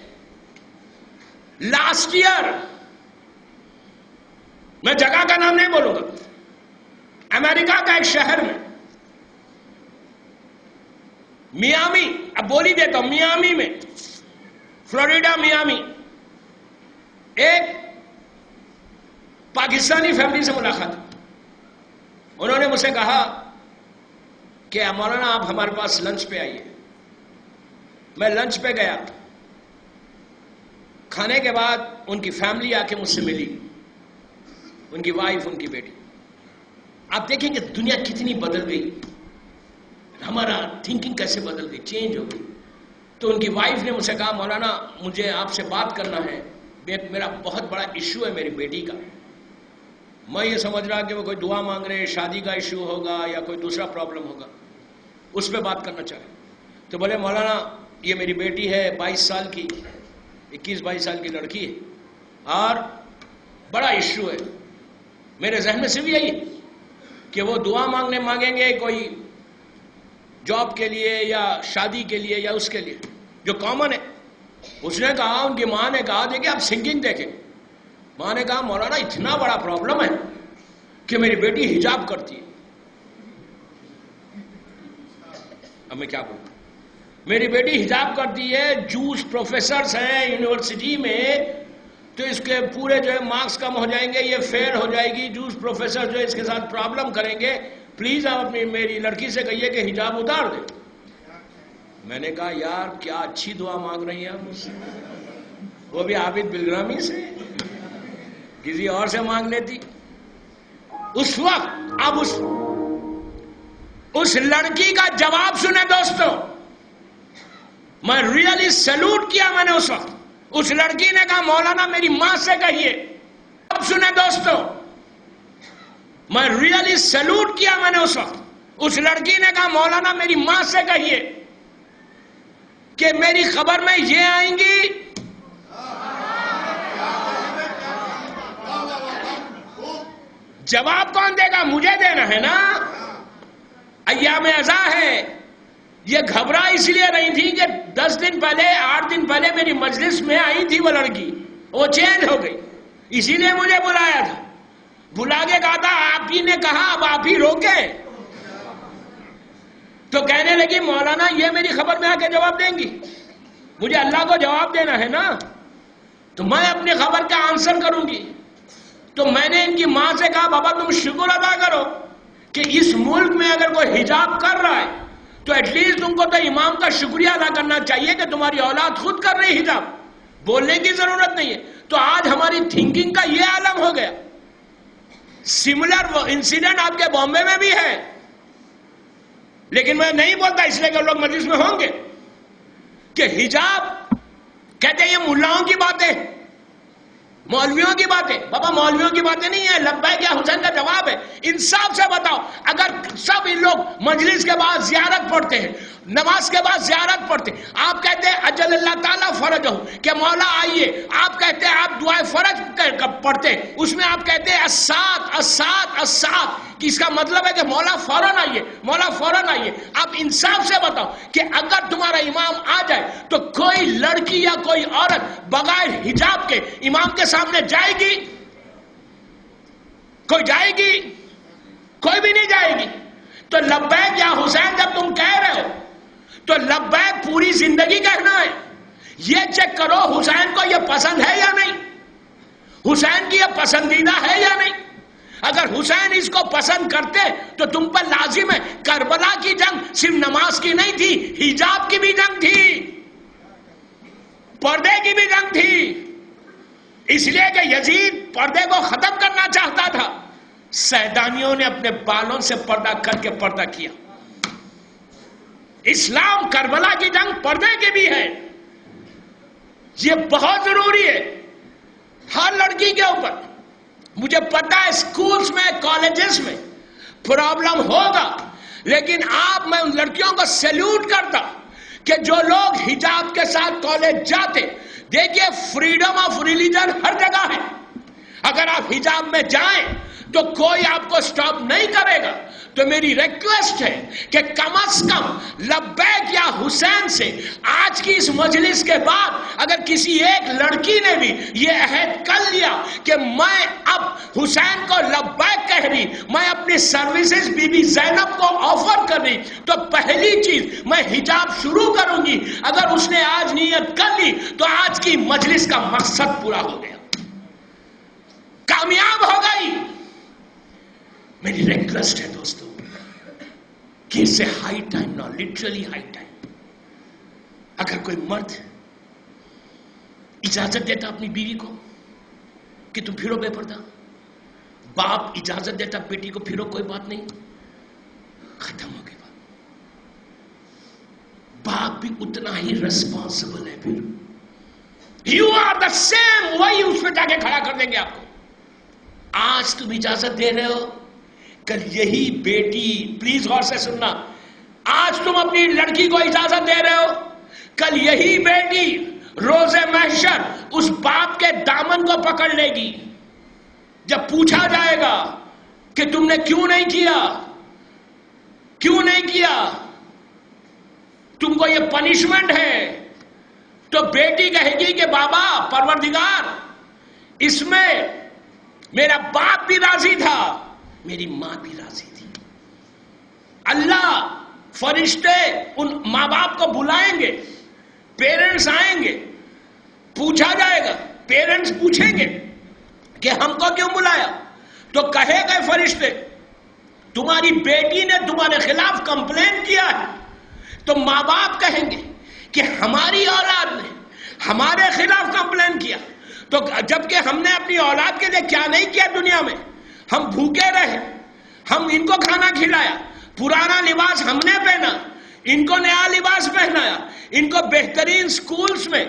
لاسٹ ایئر، میں جگہ کا نام نہیں بولوں گا، امریکہ کا ایک شہر میں، میامی، اب بول ہی دیتا ہوں، میامی میں، فلوریڈا میامی، ایک پاکستانی فیملی سے ملاقات. انہوں نے مجھ سے کہا کہ مولانا آپ ہمارے پاس لنچ پہ آئیے. میں لنچ پہ گیا. کھانے کے بعد ان کی فیملی آ کے مجھ سے ملی، ان کی وائف، ان کی بیٹی. آپ دیکھیں کہ دنیا کتنی بدل گئی، ہمارا تھنکنگ کیسے بدل گئی، چینج ہو گئی. تو ان کی وائف نے مجھ سے کہا مولانا مجھے آپ سے بات کرنا ہے، میرا بہت بڑا ایشو ہے میری بیٹی کا. میں یہ سمجھ رہا کہ وہ کوئی دعا مانگ رہے، شادی کا ایشو ہوگا یا کوئی دوسرا پرابلم ہوگا، اس پہ بات کرنا چاہے. تو بولے مولانا یہ میری بیٹی ہے 22 سال کی، 21-22 سال کی لڑکی ہے، اور بڑا ایشو ہے. میرے ذہن میں صرف یہی کہ وہ دعا مانگیں گے کوئی جاب کے لیے یا شادی کے لیے یا اس کے لیے جو کامن ہے. اس نے کہا، ان کی ماں نے کہا دیکھیں آپ سنگنگ دیکھیں. ماں نے کہا مولانا اتنا بڑا پرابلم ہے کہ میری بیٹی حجاب کرتی ہے. اب میں کیا بولوں، میری بیٹی حجاب کرتی ہے، جوس پروفیسرز ہیں یونیورسٹی میں، تو اس کے پورے جو ہے مارکس کم ہو جائیں گے، یہ فیل ہو جائے گی، جوس پروفیسر جو ہے اس کے ساتھ پرابلم کریں گے، پلیز آپ اپنی میری لڑکی سے کہیے کہ حجاب اتار دے. میں نے کہا یار کیا اچھی دعا مانگ رہی ہیں مجھ سے، وہ بھی عابد بلرامی سے، کسی اور سے مانگ لیتی. اس وقت اب اس لڑکی کا جواب سنے دوستو، میں ریئلی سیلوٹ کیا. میں نے اس وقت اس لڑکی نے کہا مولانا میری ماں سے کہیے. اب سنے دوستو، میں ریئلی سیلوٹ کیا. میں نے اس وقت اس لڑکی نے کہا مولانا میری ماں سے کہیے کہ میری خبر میں یہ آئیں گی. جواب کون دے گا؟ مجھے دینا ہے نا. ایام ازا ہے. یہ گھبرا اس لیے رہی تھی کہ 10 دن پہلے 8 دن پہلے میری مجلس میں آئی تھی وہ لڑکی، وہ چینج ہو گئی، اسی لیے مجھے بلایا تھا. بلا کے کہا تھا آپ ہی نے کہا اب آپ ہی روکے. تو کہنے لگی مولانا یہ میری خبر میں آ کے جواب دیں گی، مجھے اللہ کو جواب دینا ہے نا، تو میں اپنی خبر کا آنسر کروں گی. تو میں نے ان کی ماں سے کہا بابا تم شکر ادا کرو کہ اس ملک میں اگر کوئی حجاب کر رہا ہے تو ایٹ لیسٹ تم کو تو امام کا شکریہ ادا کرنا چاہیے کہ تمہاری اولاد خود کر رہی حجاب، بولنے کی ضرورت نہیں ہے. تو آج ہماری تھنکنگ کا یہ عالم ہو گیا. سملر انسیڈنٹ آپ کے بامبے میں بھی ہے، لیکن میں نہیں بولتا اس لیے کہ لوگ مجلس میں ہوں گے، کہ حجاب کہتے ہیں یہ ملاؤں کی باتیں، مولویوں کی باتیں. بابا مولویوں کی باتیں نہیں ہیں، لبیک یا حسین کا جواب ہے. انصاف سے بتاؤ، اگر سب ان لوگ مجلس کے بعد زیارت پڑھتے ہیں، نماز کے بعد زیارت پڑھتے ہیں، آپ کہتے ہیں اجل اللہ تعالیٰ فرج ہو کہ مولا آئیے، آپ کہتے ہیں آپ دعائے فرج پڑھتے ہیں، اس میں آپ کہتے ہیں السات السات السات، کہ اس کا مطلب ہے کہ مولا فوراً آئیے، مولا فوراً آئیے. آپ انصاف سے بتاؤ کہ اگر تمہارا امام آ جائے تو کوئی لڑکی یا کوئی عورت بغیر حجاب کے امام کے سامنے جائے گی؟ کوئی جائے گی؟ کوئی بھی نہیں جائے گی. تو لبیک یا حسین جب تم کہہ رہے ہو تو لبیک پوری زندگی کہنا ہے. یہ چیک کرو حسین کو یہ پسند ہے یا نہیں، حسین کی یہ پسندیدہ ہے یا نہیں. اگر حسین اس کو پسند کرتے تو تم پر لازم ہے. کربلا کی جنگ صرف نماز کی نہیں تھی، حجاب کی بھی جنگ تھی، پردے کی بھی جنگ تھی. اس لیے کہ یزید پردے کو ختم کرنا چاہتا تھا، سیدانیوں نے اپنے بالوں سے پردہ کر کے پردہ کیا. اسلام کربلا کی جنگ پردے کی بھی ہے. یہ بہت ضروری ہے ہر لڑکی کے اوپر. مجھے پتا ہے اسکولز میں کالجز میں پرابلم ہوگا، لیکن میں ان لڑکیوں کو سیلوٹ کرتا کہ جو لوگ حجاب کے ساتھ کالج جاتے. دیکھیے فریڈم آف ریلیجن ہر جگہ ہے. اگر آپ حجاب میں جائیں تو کوئی آپ کو سٹاپ نہیں کرے گا. تو میری ریکویسٹ ہے کہ کم از کم لبیک یا حسین سے آج کی اس مجلس کے بعد اگر کسی ایک لڑکی نے بھی یہ عہد کر لیا کہ میں اب حسین کو لبیک کہہ رہی, میں اپنی سروسز بی بی زینب کو آفر کر رہی, تو پہلی چیز میں حجاب شروع کروں گی. اگر اس نے آج نیت کر لی تو آج کی مجلس کا مقصد پورا ہو گیا, کامیاب ہو گئی. میری ریکویسٹ ہے دوستو کہ اس سے ہائی ٹائم نا, لٹرلی ہائی ٹائم. اگر کوئی مرد اجازت دیتا اپنی بیوی کو کہ تم پھرو بے پردہ, باپ اجازت دیتا بیٹی کو پھرو, کوئی بات نہیں, ختم ہو گئی بات. باپ بھی اتنا ہی ریسپانسبل ہے. پھر یو آر دا سیم, وہی اس پہ جا کے کھڑا کر دیں گے آپ کو. آج تم اجازت دے رہے ہو, کل یہی بیٹی, پلیز غور سے سننا, آج تم اپنی لڑکی کو اجازت دے رہے ہو, کل یہی بیٹی روز محشر اس باپ کے دامن کو پکڑ لے گی. جب پوچھا جائے گا کہ تم نے کیوں نہیں کیا, کیوں نہیں کیا, تم کو یہ پنشمنٹ ہے, تو بیٹی کہے گی کہ بابا پروردگار اس میں میرا باپ بھی راضی تھا, میری ماں بھی راضی تھی. اللہ فرشتے ان ماں باپ کو بلائیں گے, پیرنٹس آئیں گے, پوچھا جائے گا, پیرنٹس پوچھیں گے کہ ہم کو کیوں بلایا, تو کہے گئے فرشتے تمہاری بیٹی نے تمہارے خلاف کمپلین کیا ہے. تو ماں باپ کہیں گے کہ ہماری اولاد نے ہمارے خلاف کمپلین کیا, تو جبکہ ہم نے اپنی اولاد کے لیے کیا نہیں کیا دنیا میں, ہم بھوکے رہے, ہم ان کو کھانا کھلایا, پرانا لباس ہم نے پہنا, ان کو نیا لباس پہنایا, ان کو بہترین سکولز میں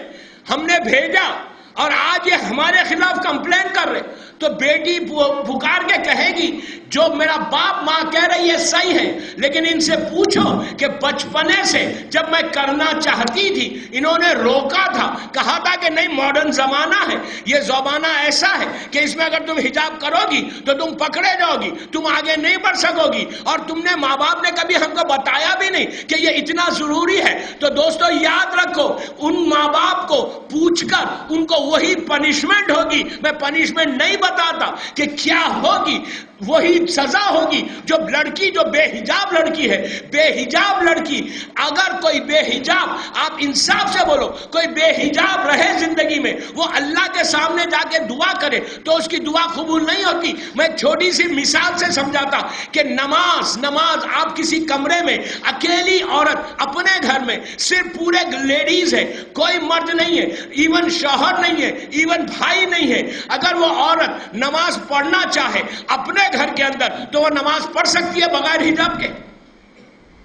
ہم نے بھیجا, اور آج یہ ہمارے خلاف کمپلین کر رہے. تو بیٹی پکار کے کہے گی جو میرا باپ ماں کہہ رہی ہے صحیح ہے, لیکن ان سے پوچھو کہ بچپنے سے جب میں کرنا چاہتی تھی انہوں نے روکا تھا, کہا تھا کہ نہیں ماڈرن زمانہ ہے, یہ زمانہ ایسا ہے کہ اس میں اگر تم حجاب کرو گی تو تم پکڑے جاؤ گی, تم آگے نہیں بڑھ سکو گی, اور تم نے ماں باپ نے کبھی ہم کو بتایا بھی نہیں کہ یہ اتنا ضروری ہے. تو دوستو یاد رکھو, ان ماں باپ کو پوچھ کر ان کو وہی پنشمنٹ ہوگی. میں پنشمنٹ نہیں بتاتا کہ کیا ہوگی, وہی سزا ہوگی جو لڑکی, جو بے حجاب لڑکی ہے, بے حجاب لڑکی, اگر کوئی بے حجاب, آپ انصاف سے بولو, کوئی بے حجاب رہے زندگی میں, وہ اللہ کے سامنے جا کے دعا کرے تو اس کی دعا قبول نہیں ہوتی. میں ایک چھوٹی سی مثال سے سمجھاتا کہ نماز آپ کسی کمرے میں اکیلی عورت اپنے گھر میں, صرف پورے لیڈیز ہے, کوئی مرد نہیں ہے, ایون شوہر نہیں ہے, ایون بھائی نہیں ہے, اگر وہ عورت نماز پڑھنا چاہے اپنے گھر کے اندر تو وہ نماز پڑھ سکتی ہے بغیر حجاب کے.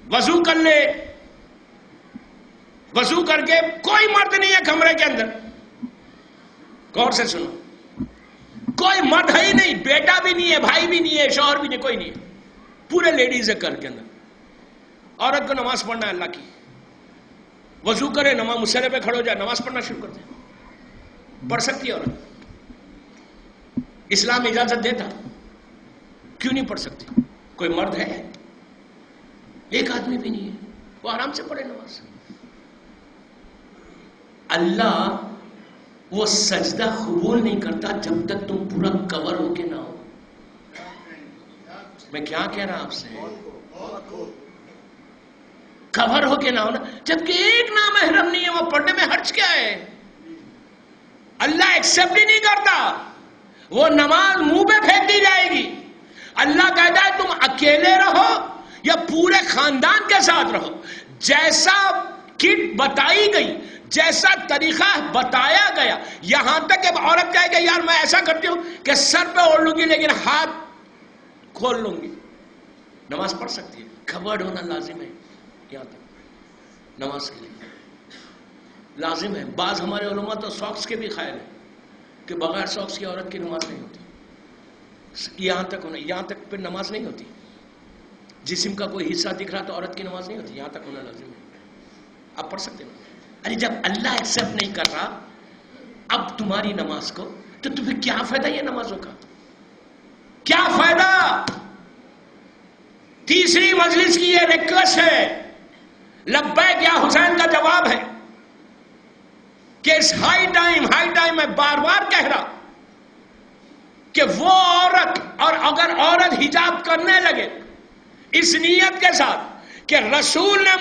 وضو کر لے, وضو کر کے, کوئی مرد نہیں ہے کمرے کے اندر, غور سے سنو, کوئی مرد ہے ہی نہیں, بیٹا بھی نہیں ہے, بھائی بھی نہیں ہے, شوہر بھی نہیں, کوئی نہیں ہے, پورے لیڈیز ہے گھر کے اندر. عورت کو نماز پڑھنا ہے اللہ کی, وضو کرے, نماز مسلح پہ کھڑے ہو جائے, نماز پڑھنا شروع کر دے, پڑھ سکتی ہے عورت. اسلام اجازت دیتا, کیوں نہیں پڑھ سکتی؟ کوئی مرد ہے, ایک آدمی بھی نہیں ہے, وہ آرام سے پڑھے نماز. اللہ وہ سجدہ قبول نہیں کرتا جب تک تم پورا کور ہو کے نہ ہو. میں کیا کہہ رہا آپ سے, کور ہو کے نہ ہونا, جبکہ ایک نامحرم نہیں ہے, وہ پڑھنے میں حرج کیا ہے؟ اللہ ایکسپٹ ہی نہیں کرتا, وہ نماز منہ پہ پھینک دی جائے گی. اللہ کہتا ہے تم اکیلے رہو یا پورے خاندان کے ساتھ رہو, جیسا کٹ بتائی گئی, جیسا طریقہ بتایا گیا, یہاں تک کہ عورت کہے کہ یار میں ایسا کرتی ہوں کہ سر پہ اوڑھ لوں گی لیکن ہاتھ کھول لوں گی, نماز پڑھ سکتی ہے. کورڈ ہونا لازم ہے, یہاں تک نماز کے لیے لازم ہے. بعض ہمارے علماء تو ساکس کے بھی قائل ہیں کہ بغیر ساکس کی عورت کی نماز نہیں ہوتی. یہاں تک ہونا, یہاں تک پھر نماز نہیں ہوتی. جسم کا کوئی حصہ دکھ رہا تو عورت کی نماز نہیں ہوتی, یہاں تک ہونا لازم ہے. آپ پڑھ سکتے ہیں. ارے جب اللہ ایکسپٹ نہیں کر رہا اب تمہاری نماز کو, تو تمہیں کیا فائدہ یہ نمازوں کا؟ کیا فائدہ؟ تیسری مجلس کی یہ ریکویسٹ ہے، لبیک یا حسین کا جواب ہے کہ اس ہائی ٹائم میں بار بار کہہ رہا کہ وہ عورت، اور اگر عورت حجاب کرنے لگے اس نیت کے ساتھ کہ رسول نے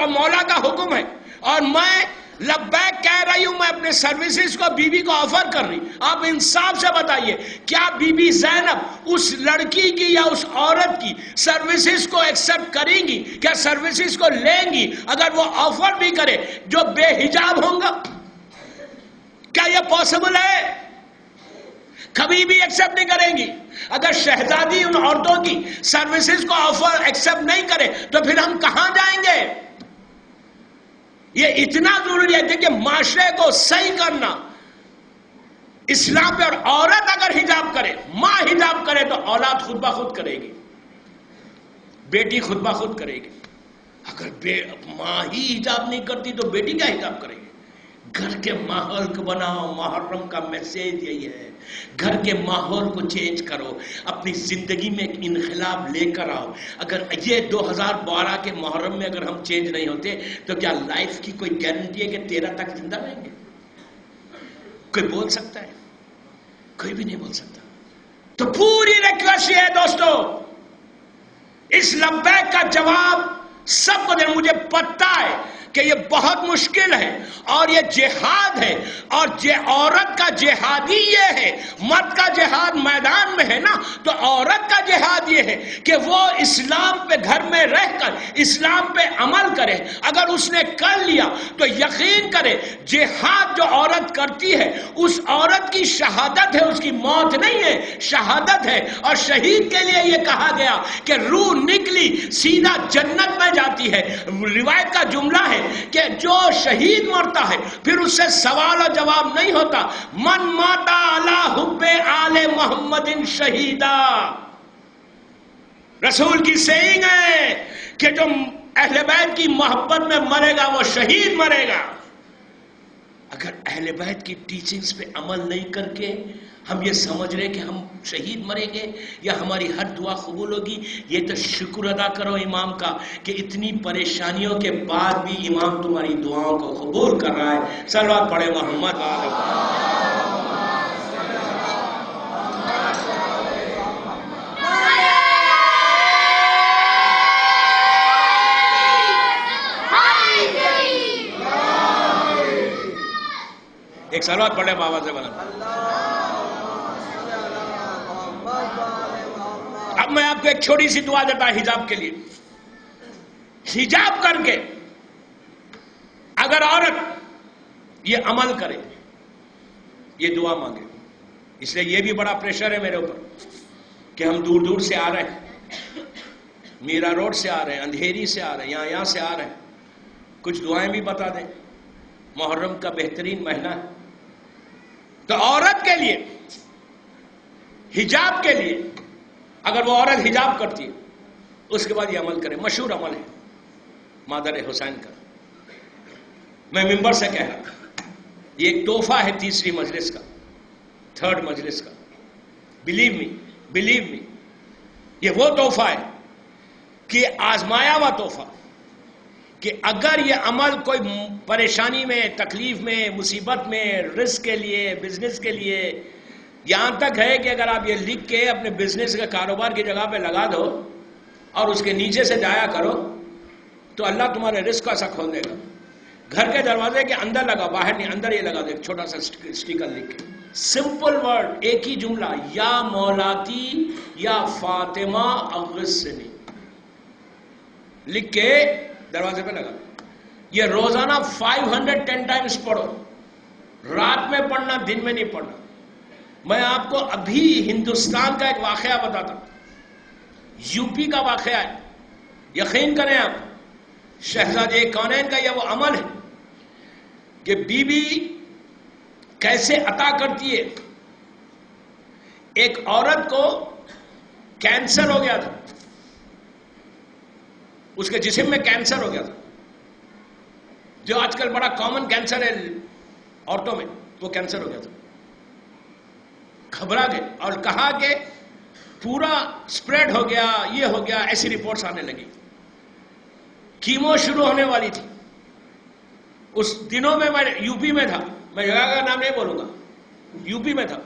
مولا کا حکم ہے اور میں لبیک کہہ رہی ہوں، میں اپنے سروسز کو بی بی کو آفر کر رہی، آپ انصاف سے بتائیے کیا بی بی زینب اس لڑکی کی یا اس عورت کی سروسز کو ایکسپٹ کریں گی؟ کیا سروسز کو لیں گی اگر وہ آفر بھی کرے جو بے حجاب ہوں گا؟ کیا یہ پاسبل ہے؟ کبھی بھی ایکسپٹ نہیں کریں گی۔ اگر شہزادی ان عورتوں کی سروسز کو آفر ایکسپٹ نہیں کرے تو پھر ہم کہاں جائیں گے؟ یہ اتنا ضروری ہے کہ معاشرے کو صحیح کرنا اسلام پہ، اور عورت اگر حجاب کرے، ماں حجاب کرے تو اولاد خود بخود کرے گی، بیٹی خود بخود کرے گی۔ اگر ماں ہی حجاب نہیں کرتی تو بیٹی کیا حجاب کرے گی؟ گھر کے ماحول کو بناؤ، محرم کا میسیج یہی ہے، گھر کے ماحول کو چینج کرو، اپنی زندگی میں ایک انقلاب لے کر آؤ۔ اگر یہ 2012 کے محرم میں اگر ہم چینج نہیں ہوتے تو کیا لائف کی کوئی گارنٹی ہے کہ 13 تک زندہ رہیں گے؟ کوئی بول سکتا ہے؟ کوئی بھی نہیں بول سکتا۔ تو پوری ریکویسٹ ہے دوستو، اس لبیک کا جواب سب کو دینا۔ مجھے پتہ ہے کہ یہ بہت مشکل ہے اور یہ جہاد ہے، اور عورت کا جہاد ہی یہ ہے۔ مرد کا جہاد میدان میں ہے نا، تو عورت کا جہاد یہ ہے کہ وہ اسلام پہ گھر میں رہ کر اسلام پہ عمل کرے۔ اگر اس نے کر لیا تو یقین کرے جہاد جو عورت کرتی ہے اس عورت کی شہادت ہے، اس کی موت نہیں ہے، شہادت ہے۔ اور شہید کے لیے یہ کہا گیا کہ روح نکلی سیدھا جنت میں جاتی ہے۔ روایت کا جملہ ہے کہ جو شہید مرتا ہے پھر اس سے سوال و جواب نہیں ہوتا، من ماتا علی حب آل محمد شہیدا۔ رسول کی سیئنگ ہے کہ جو اہل بیت کی محبت میں مرے گا وہ شہید مرے گا۔ اگر اہل بیت کی ٹیچنگز پہ عمل نہیں کر کے ہم یہ سمجھ رہے کہ ہم شہید مریں گے یا ہماری ہر دعا قبول ہوگی، یہ تو شکر ادا کرو امام کا کہ اتنی پریشانیوں کے بعد بھی امام تمہاری دعاؤں کو قبول کر رہا ہے۔ صلوات پڑھے محمد ایک صلوات پڑھے بابا سے بنا۔ اب میں آپ کو ایک چھوٹی سی دعا دیتا ہے حجاب کے لیے۔ حجاب کر کے اگر عورت یہ عمل کرے، یہ دعا مانگے، اس لیے یہ بھی بڑا پریشر ہے میرے اوپر کہ ہم دور دور سے آ رہے ہیں، میرا روڈ سے آ رہے ہیں، اندھیری سے آ رہے ہیں، یہاں سے آ رہے ہیں، کچھ دعائیں بھی بتا دیں۔ محرم کا بہترین مہینہ ہے، تو عورت کے لیے حجاب کے لیے اگر وہ عورت حجاب کرتی ہے اس کے بعد یہ عمل کرے۔ مشہور عمل ہے مادر حسین کا، میں ممبر سے کہہ رہا تھا، یہ ایک تحفہ ہے تیسری مجلس کا، تھرڈ مجلس کا۔ بلیو می، یہ وہ تحفہ ہے کہ آزمایا ہوا تحفہ کہ اگر یہ عمل کوئی پریشانی میں، تکلیف میں، مصیبت میں، رزق کے لیے، بزنس کے لیے، یہاں تک ہے کہ اگر آپ یہ لکھ کے اپنے بزنس کے کاروبار کی جگہ پہ لگا دو اور اس کے نیچے سے جایا کرو تو اللہ تمہارے رزق کا ایسا کھول دے گا۔ گھر کے دروازے کے اندر لگا، باہر نہیں، اندر یہ لگا دو ایک چھوٹا سا اسٹیکر لکھ کے، سمپل ورڈ، ایک ہی جملہ، یا مولاتی یا فاطمہ اغثنی، لکھ کے دروازے پہ لگا۔ یہ روزانہ 510 ٹائمز پڑھو، رات میں پڑھنا، دن میں نہیں پڑھنا۔ میں آپ کو ابھی ہندوستان کا ایک واقعہ بتاتا ہوں، یو پی کا واقعہ ہے، یقین کریں آپ، شہزادے کونین کا یہ وہ عمل ہے کہ بی بی کیسے عطا کرتی ہے۔ ایک عورت کو کینسر ہو گیا تھا، اس کے جسم میں کینسر ہو گیا تھا، جو آج کل بڑا کامن کینسر ہے عورتوں میں، وہ کینسر ہو گیا تھا۔ گھبرا گئے اور کہا کہ پورا سپریڈ ہو گیا، یہ ہو گیا، ایسی رپورٹس آنے لگی. کیمو شروع ہونے والی تھی. اس دنوں میں یو پی میں تھا، میں جگہ کا نام نہیں بولوں گا، یو پی میں تھا.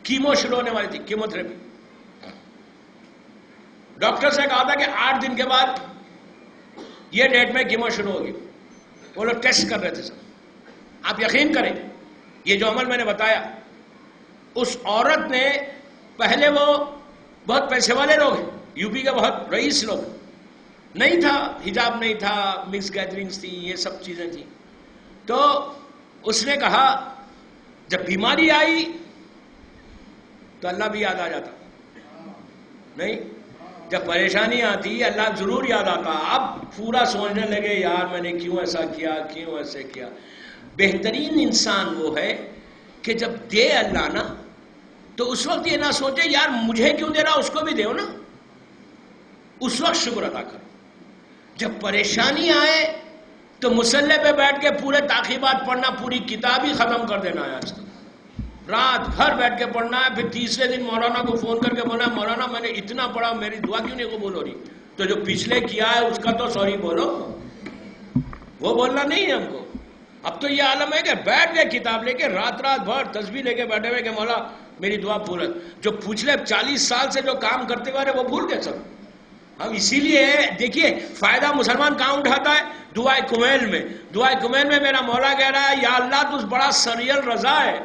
کیمو شروع ہونے والی تھی، کیمو تھراپی. ڈاکٹر سے کہا تھا کہ 8 دن کے بعد یہ ڈیٹ میں کیمو شروع ہوگی. وہ لوگ ٹیسٹ کر رہے تھے سر. آپ یقین کریں، یہ جو عمل میں نے بتایا، اس عورت نے پہلے، وہ بہت پیسے والے لوگ ہیں، یو پی کے بہت رئیس لوگ، نہیں تھا حجاب، نہیں تھا، مکس گیدرنگز تھی، یہ سب چیزیں تھیں. تو اس نے کہا جب بیماری آئی تو اللہ بھی یاد آ جاتا. نہیں، جب پریشانی آتی اللہ ضرور یاد آتا. اب پورا سوچنے لگے یار میں نے کیوں ایسا کیا، کیوں ایسے کیا. بہترین انسان وہ ہے کہ جب دے اللہ نا تو اس وقت یہ نہ سوچے یار مجھے کیوں دے رہا، اس کو بھی دے نا، اس وقت شکر ادا کرو. جب پریشانی آئے تو مصلی پہ بیٹھ کے پورے تعقیبات پڑھنا، پوری کتاب ہی ختم کر دینا ہے. آج تک رات بھر بیٹھ کے پڑھنا ہے. پھر تیسرے دن مولانا کو فون کر کے بولنا مولانا میں نے اتنا پڑھا، میری دعا کیوں نہیں قبول ہو رہی؟ تو جو پچھلے کیا ہے اس کا تو سوری بولو. وہ بولنا نہیں ہے ہم کو. اب تو یہ عالم ہے کہ بیٹھ کے کتاب لے کے رات بھر تسبیح لے کے بیٹھے ہوئے کہ مولا میری دعا پورا. جو پچھلے 40 سال سے جو کام کرتے ہوئے وہ بھول گئے سب. ہم اسی لیے دیکھیے فائدہ مسلمان کہاں اٹھاتا ہے؟ دعائے کمیل میں. دعائے کمیل میں میرا مولا کہہ رہا ہے یا اللہ تو بڑا سریل رضا ہے،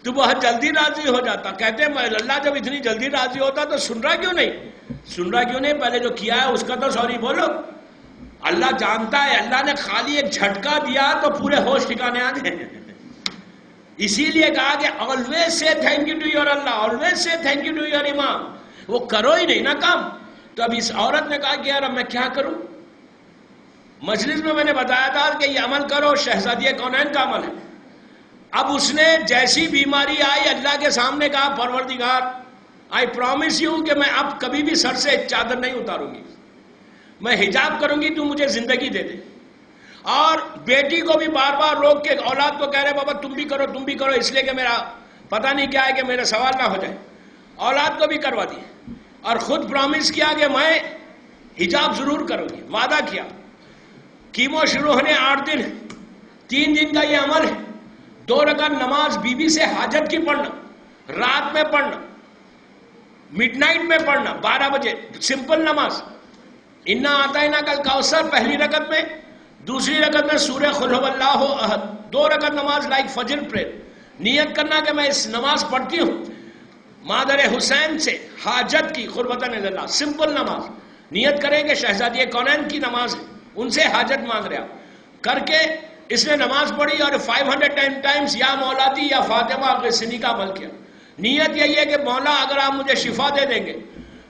تو بہت جلدی راضی ہو جاتا. کہتے ہیں اللہ جب اتنی جلدی راضی ہوتا تو سن رہا کیوں نہیں؟ سن رہا کیوں نہیں؟ پہلے جو کیا ہے اس کا تو سوری بولو. اللہ جانتا ہے. اللہ نے خالی ایک جھٹکا دیا تو پورے ہوش ٹھکانے آ گئے. اسی لیے کہا کہ always say thank you to your Allah, always say thank you to your امام. وہ کرو ہی نہیں نا کام. تو اب اس عورت نے کہا کہ یار اب میں کیا کروں؟ مجلس میں نے بتایا تھا کہ یہ عمل کرو، شہزادی کونین کا عمل ہے. اب اس نے جیسی بیماری آئی اللہ کے سامنے کہا پروردگار I promise you کہ میں اب کبھی بھی سر سے چادر نہیں اتاروں گی، میں حجاب کروں گی، تو مجھے زندگی دے دے. اور بیٹی کو بھی بار بار روک کے اولاد کو کہہ رہے بابا تم بھی کرو، تم بھی کرو، اس لیے کہ میرا پتہ نہیں کیا ہے کہ میرا سوال نہ ہو جائے. اولاد کو بھی کروا دی اور خود پرامس کیا کہ میں حجاب ضرور کروں گی، وعدہ کیا. کیمو شروع ہونے 8 دن، 3 دن کا یہ عمل ہے. 2 رکعت نماز بی بی سے حاجت کی پڑھنا، رات میں پڑھنا، مڈ نائٹ میں پڑھنا، 12 بجے سمپل نماز. انا اعطیناک کل کوثر پہلی رکعت میں، دوسری رکعت میں سورہ قل هو اللہ احد. 2 رکعت نماز لائک فجر پریئر. نیت کرنا کہ میں اس نماز پڑھتی ہوں مادر حسین سے حاجت کی قربتاً اللہ. سمپل نماز نیت کریں کہ شہزادی کونین کی نماز ہے، ان سے حاجت مانگ رہا. کر کے اس نے نماز پڑھی اور 510 ٹائمز یا مولاتی یا فاطمہ غسنی کا عمل کیا. نیت یہی ہے کہ مولا اگر آپ مجھے شفا دے دیں گے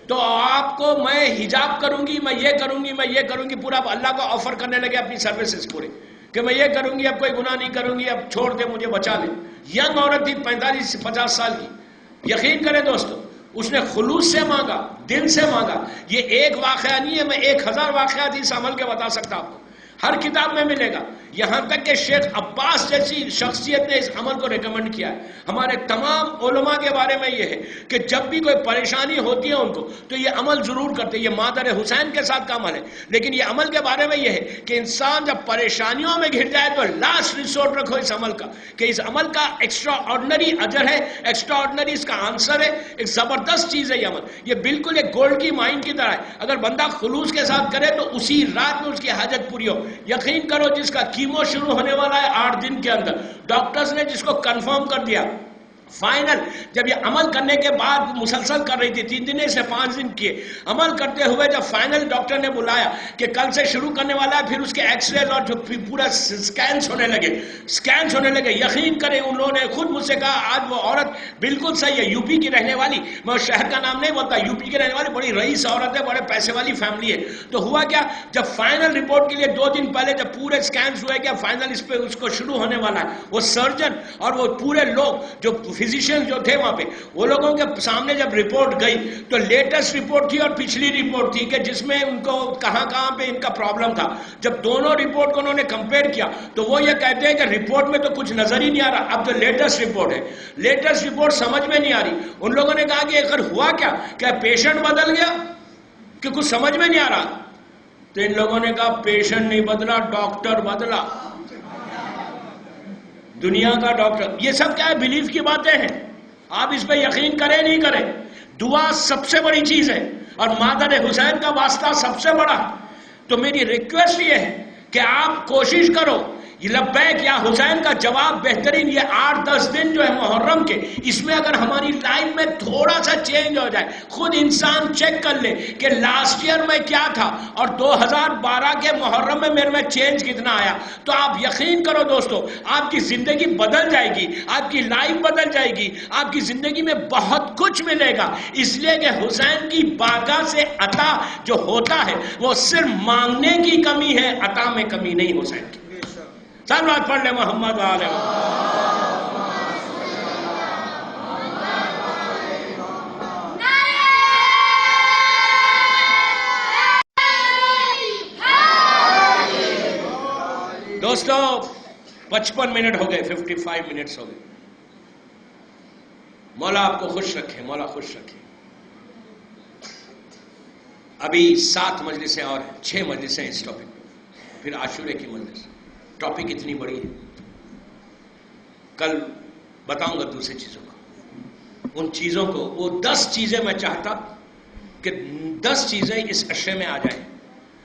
تو آپ کو میں حجاب کروں گی، میں یہ کروں گی، میں یہ کروں گی. پورا اللہ کو آفر کرنے لگے اپنی سروسز پورے کہ میں یہ کروں گی، اب کوئی گناہ نہیں کروں گی، اب چھوڑ دے مجھے، بچا لے. ینگ عورت تھی 45 سے 50 سال کی. یقین کریں دوستو اس نے خلوص سے مانگا، دل سے مانگا. یہ ایک واقعہ نہیں ہے، میں 1000 واقعات اس عمل کے بتا سکتا آپ کو، ہر کتاب میں ملے گا. یہاں تک کہ شیخ عباس جیسی شخصیت نے اس عمل کو ریکمنڈ کیا ہے. ہمارے تمام علماء کے بارے میں یہ ہے کہ جب بھی کوئی پریشانی ہوتی ہے ان کو تو یہ عمل ضرور کرتے. یہ مادر حسین کے ساتھ کا عمل ہے. لیکن یہ عمل کے بارے میں یہ ہے کہ انسان جب پریشانیوں میں گھر جائے تو لاسٹ ریسورٹ رکھو اس عمل کا، کہ اس عمل کا ایکسٹرا آرڈنری اجر ہے، ایکسٹرا آرڈنری اس کا آنسر ہے. ایک زبردست چیز ہے یہ عمل. یہ بالکل ایک گولڈ کی مائن کی طرح ہے. اگر بندہ خلوص کے ساتھ کرے تو اسی رات میں اس کی حاجت پوری ہو. یقین کرو جس کا کیمو شروع ہونے والا ہے 8 دن کے اندر، ڈاکٹرز نے جس کو کنفرم کر دیا فائنل، جب یہ عمل کرنے کے بعد مسلسل کر رہی تھی 3 دن سے 5 دن کیے عمل کرتے ہوئے، جب فائنل ڈاکٹر نے بلایا کہ کل سے شروع کرنے والا ہے، پھر اس کے ایکس ریز اور جو پورا سکینز ہونے لگے. یقین کریں ان لوگوں نے خود مجھ سے کہا آج وہ عورت بالکل صحیح ہے، یو پی کی رہنے والی، میں اس شہر کا نام نہیں بولتا، یو پی کی رہنے والی بڑی رئیس عورت ہے، بڑے پیسے والی فیملی ہے. تو ہوا کیا، جب فائنل رپورٹ کے لیے 2 دن پہلے جب پورے سکینز ہوئے کہ فائنل اس پہ اس کو شروع ہونے والا ہے، وہ سرجن اور وہ پورے لوگ جو فزیشین جو تھے وہاں پہ، وہ لوگوں کے سامنے جب رپورٹ گئی تو لیٹسٹ رپورٹ تھی اور پچھلی رپورٹ تھی کہ جس میں ان کو کہاں کہاں پہ ان کا پرابلم تھا. جب دونوں رپورٹ کو انہوں نے کمپیئر کیا تو وہ یہ کہتے ہیں کہ رپورٹ میں تو کچھ نظر ہی نہیں آ رہا. اب تو لیٹسٹ رپورٹ ہے، لیٹسٹ رپورٹ سمجھ میں نہیں آ رہی. ان لوگوں نے کہا کہ اگر ہوا کیا پیشنٹ بدل گیا کہ کچھ سمجھ میں نہیں آ رہا؟ تو ان لوگوں نے کہا پیشنٹ نہیں بدلا، ڈاکٹر بدلا، دنیا کا ڈاکٹر. یہ سب کیا ہے؟ بلیف کی باتیں ہیں. آپ اس پہ یقین کریں نہیں کریں، دعا سب سے بڑی چیز ہے اور مادر حسین کا واسطہ سب سے بڑا. تو میری ریکویسٹ یہ ہے کہ آپ کوشش کرو، یہ لبیک یا حسین کا جواب بہترین. یہ 8-10 دن جو ہے محرم کے، اس میں اگر ہماری لائف میں تھوڑا سا چینج ہو جائے، خود انسان چیک کر لے کہ لاسٹ ایئر میں کیا تھا اور 2012 کے محرم میں میرے میں چینج کتنا آیا، تو آپ یقین کرو دوستو، آپ کی زندگی بدل جائے گی، آپ کی لائف بدل جائے گی، آپ کی زندگی میں بہت کچھ ملے گا. اس لیے کہ حسین کی بارگاہ سے عطا جو ہوتا ہے وہ صرف مانگنے کی کمی ہے، عطا میں کمی نہیں حسین کی. سلوات پڑھ لے محمد آلہ دوستو. 55 منٹ ہو گئے، 55 منٹس ہو گئے. مولا آپ کو خوش رکھے، مولا خوش رکھے. ابھی 7 مجلسیں اور 6 مجلسیں اس ٹاپک پہ، پھر عاشورے کی مجلس. ٹاپک اتنی بڑی ہے، کل بتاؤں گا دوسری چیزوں کو، ان چیزوں کو. وہ 10 چیزیں میں چاہتا کہ 10 چیزیں اس عشرے میں آ جائیں،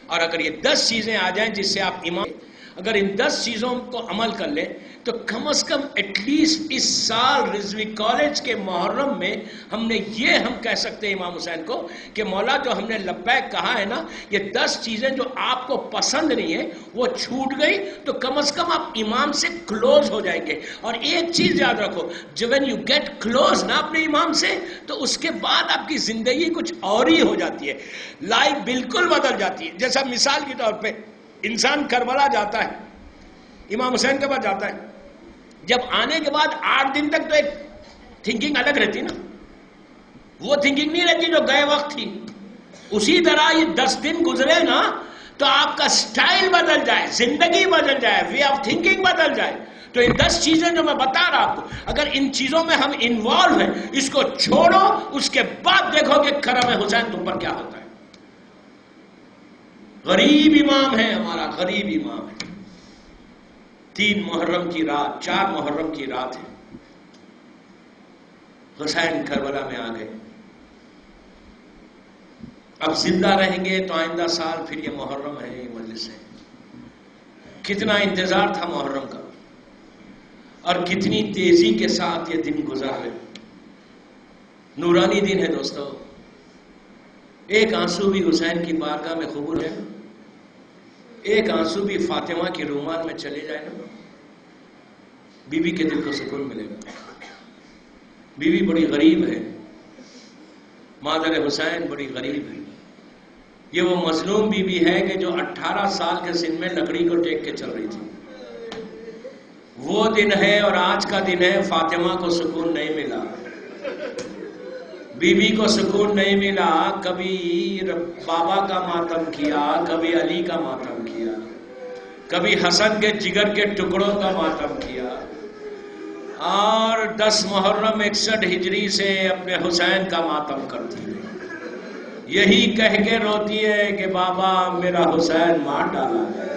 اور اگر یہ 10 چیزیں آ جائیں جس سے آپ ایمان، اگر ان 10 چیزوں کو عمل کر لیں تو کم از کم ایٹ لیسٹ اس سال رضوی کالج کے محرم میں ہم نے یہ ہم کہہ سکتے ہیں امام حسین کو کہ مولا جو ہم نے لبیک کہا ہے نا، یہ 10 چیزیں جو آپ کو پسند نہیں ہیں وہ چھوٹ گئی تو کم از کم آپ امام سے کلوز ہو جائیں گے. اور ایک چیز یاد رکھو، جب when you get close نا اپنے امام سے تو اس کے بعد آپ کی زندگی کچھ اور ہی ہو جاتی ہے، لائف بالکل بدل جاتی ہے. جیسا مثال کے طور پہ انسان کربلا جاتا ہے، امام حسین کے پاس جاتا ہے، جب آنے کے بعد 8 دن تک تو ایک تھنکنگ الگ رہتی نا، وہ تھنکنگ نہیں رہتی جو گئے وقت تھی. اسی طرح یہ 10 دن گزرے نا تو آپ کا سٹائل بدل جائے، زندگی بدل جائے، وے آف تھنکنگ بدل جائے. تو ان 10 چیزیں جو میں بتا رہا آپ کو، اگر ان چیزوں میں ہم انوالو ہیں، اس کو چھوڑو، اس کے بعد دیکھو کہ کرم حسین تم پر کیا ہوتا ہے. غریب امام ہے ہمارا، غریب امام ہے. 3 محرم کی رات، 4 محرم کی رات ہے، حسین کربلا میں آ گئے. اب زندہ رہیں گے تو آئندہ سال پھر یہ محرم ہے، یہ مجلس ہے. کتنا انتظار تھا محرم کا اور کتنی تیزی کے ساتھ یہ دن گزر گئے. نورانی دن ہے دوستو. ایک آنسو بھی حسین کی بارگاہ میں قبول ہے، ایک آنسو بھی فاطمہ کی رومال میں چلے جائے نا، بی بی کے دل کو سکون ملے گا. بی بی بڑی غریب ہے، مادر حسین بڑی غریب ہے. یہ وہ مظلوم بی بی ہے کہ جو 18 سال کے سن میں لکڑی کو ٹیک کے چل رہی تھی. وہ دن ہے اور آج کا دن ہے. فاطمہ کو سکون نہیں ملا، بی بی کو سکون نہیں ملا. کبھی بابا کا ماتم کیا، کبھی علی کا ماتم کیا، کبھی حسن کے جگر کے ٹکڑوں کا ماتم کیا، اور 10 محرم 61 ہجری سے اپنے حسین کا ماتم کرتی ہے. یہی کہہ کے روتی ہے کہ بابا میرا حسین مار ڈالا ہے،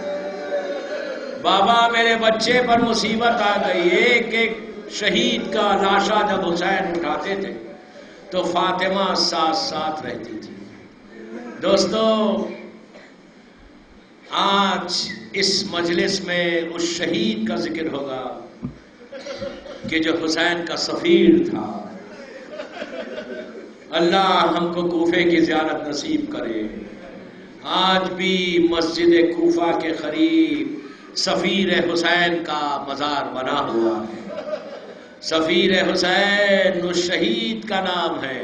بابا میرے بچے پر مصیبت آ گئی. ایک ایک شہید کا لاشا جب حسین اٹھاتے تھے تو فاطمہ ساتھ ساتھ رہتی تھی. دوستو آج اس مجلس میں اس شہید کا ذکر ہوگا کہ جو حسین کا سفیر تھا. اللہ ہم کو کوفے کی زیارت نصیب کرے. آج بھی مسجد کوفہ کے قریب سفیر حسین کا مزار بنا ہوا ہے. سفیر حسین اس شہید کا نام ہے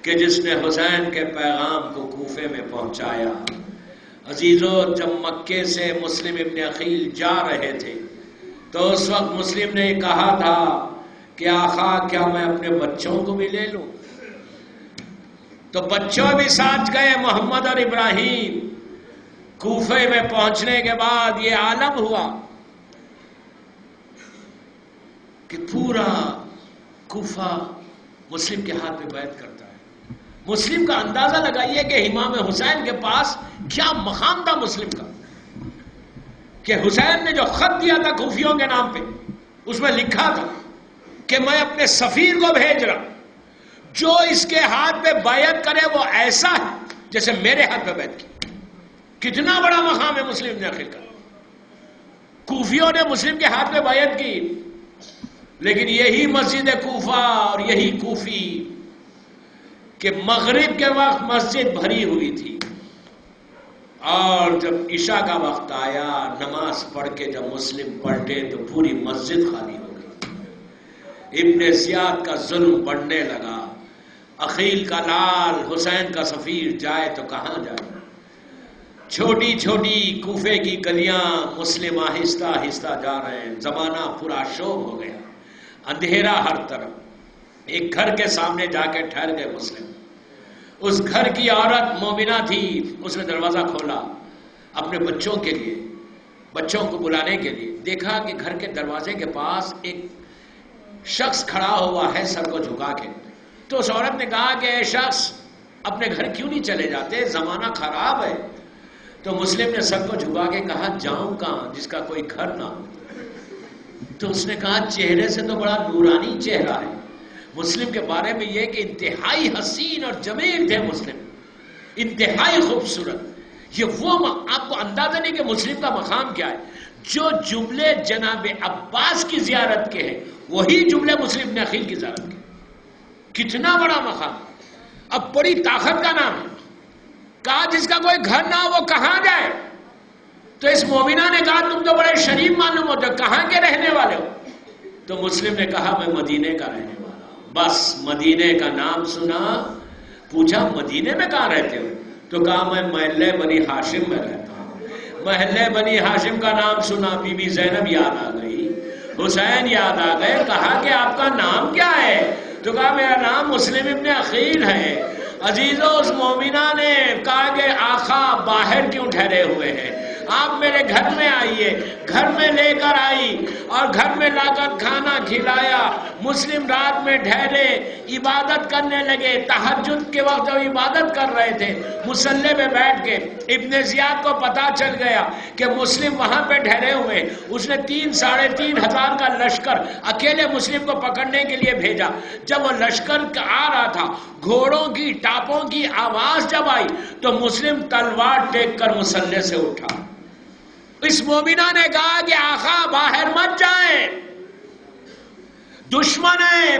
کہ جس نے حسین کے پیغام کو کوفے میں پہنچایا. عزیزو جب مکے سے مسلم ابن عقیل جا رہے تھے تو اس وقت مسلم نے کہا تھا کہ کہ آقا کیا میں اپنے بچوں کو بھی لے لوں؟ تو بچوں بھی ساتھ گئے، محمد اور ابراہیم۔ کوفے میں پہنچنے کے بعد یہ عالم ہوا کہ پورا کوفہ مسلم کے ہاتھ پہ بیعت کرتا ہے۔ مسلم کا اندازہ لگائیے کہ امام حسین کے پاس کیا مقام تھا مسلم کا، کہ حسین نے جو خط دیا تھا کوفیوں کے نام پہ، اس میں لکھا تھا کہ میں اپنے سفیر کو بھیج رہا، جو اس کے ہاتھ پہ بیعت کرے وہ ایسا ہے جیسے میرے ہاتھ پہ بیعت کی۔ کتنا بڑا مقام ہے مسلم نے آخر کا۔ کوفیوں نے مسلم کے ہاتھ پہ بیعت کی، لیکن یہی مسجد کوفہ اور یہی کوفی کہ مغرب کے وقت مسجد بھری ہوئی تھی، اور جب عشاء کا وقت آیا نماز پڑھ کے جب مسلم پلٹے تو پوری مسجد خالی ہو گئی۔ ابن زیاد کا ظلم بڑھنے لگا۔ عقیل کا لال حسین کا سفیر جائے تو کہاں جائے؟ چھوٹی چھوٹی کوفے کی گلیاں مسلم آہستہ آہستہ جا رہے ہیں۔ زمانہ پورا شوب ہو گیا، اندھیرا ہر طرف۔ ایک گھر کے سامنے جا کے ٹھہر گئے مسلم۔ اس گھر کی عورت مومنہ تھی، اس نے دروازہ کھولا اپنے بچوں کے لیے، بچوں کو بلانے کے لیے۔ دیکھا کہ گھر کے دروازے کے پاس ایک شخص کھڑا ہوا ہے سر کو جھکا کے۔ تو اس عورت نے کہا کہ اے شخص اپنے گھر کیوں نہیں چلے جاتے، زمانہ خراب ہے۔ تو مسلم نے سر کو جھکا کے کہا جاؤں کہاں جس کا کوئی گھر نہ ہو؟ تو اس نے کہا چہرے سے تو بڑا نورانی چہرہ ہے۔ مسلم کے بارے میں یہ کہ انتہائی حسین اور جمیل تھے مسلم، انتہائی خوبصورت۔ یہ وہ آپ کو اندازہ نہیں کہ مسلم کا مقام کیا ہے۔ جو جملے جناب عباس کی زیارت کے ہیں وہی جملے مسلم بن عقیل کی زیارت کے۔ کتنا بڑا مقام، اب بڑی طاقت کا نام ہے۔ کہا جس کا کوئی گھر نہ ہو وہ کہاں جائے؟ تو اس مومنہ نے کہا تم تو بڑے شریف معلوم ہوتے ہو، کہاں کے رہنے والے ہو؟ تو مسلم نے کہا میں مدینے کا رہنے والا ہوں۔ بس مدینے کا نام سنا، پوچھا مدینے میں کہاں رہتے ہو؟ تو کہا میں محلے بنی ہاشم میں رہتا ہوں۔ محلے بنی ہاشم کا نام سنا، بی بی زینب یاد آ گئی، حسین یاد آ گئے۔ کہا کہ آپ کا نام کیا ہے؟ تو کہا میرا نام مسلم ابن عقیل ہے۔ عزیزو اس مومنہ نے کہا کہ آقا باہر کیوں ٹھہرے ہوئے ہیں، آپ میرے گھر میں آئیے۔ گھر میں لے کر آئی اور گھر میں لا کر کھانا کھلایا۔ مسلم رات میں ٹھہرے، عبادت کرنے لگے۔ تہجد کے وقت جب عبادت کر رہے تھے مصلی پہ بیٹھ کے، ابن زیاد کو پتا چل گیا کہ مسلم وہاں پہ ٹھہرے ہوئے۔ اس نے 3,500 ہزار کا لشکر اکیلے مسلم کو پکڑنے کے لیے بھیجا۔ جب وہ لشکر آ رہا تھا، گھوڑوں کی ٹاپوں کی آواز جب آئی تو مسلم تلوار ٹیک کر مصلی سے اٹھا۔ اس مومنہ نے کہا کہ آقا باہر مت جائیں، دشمن ہے،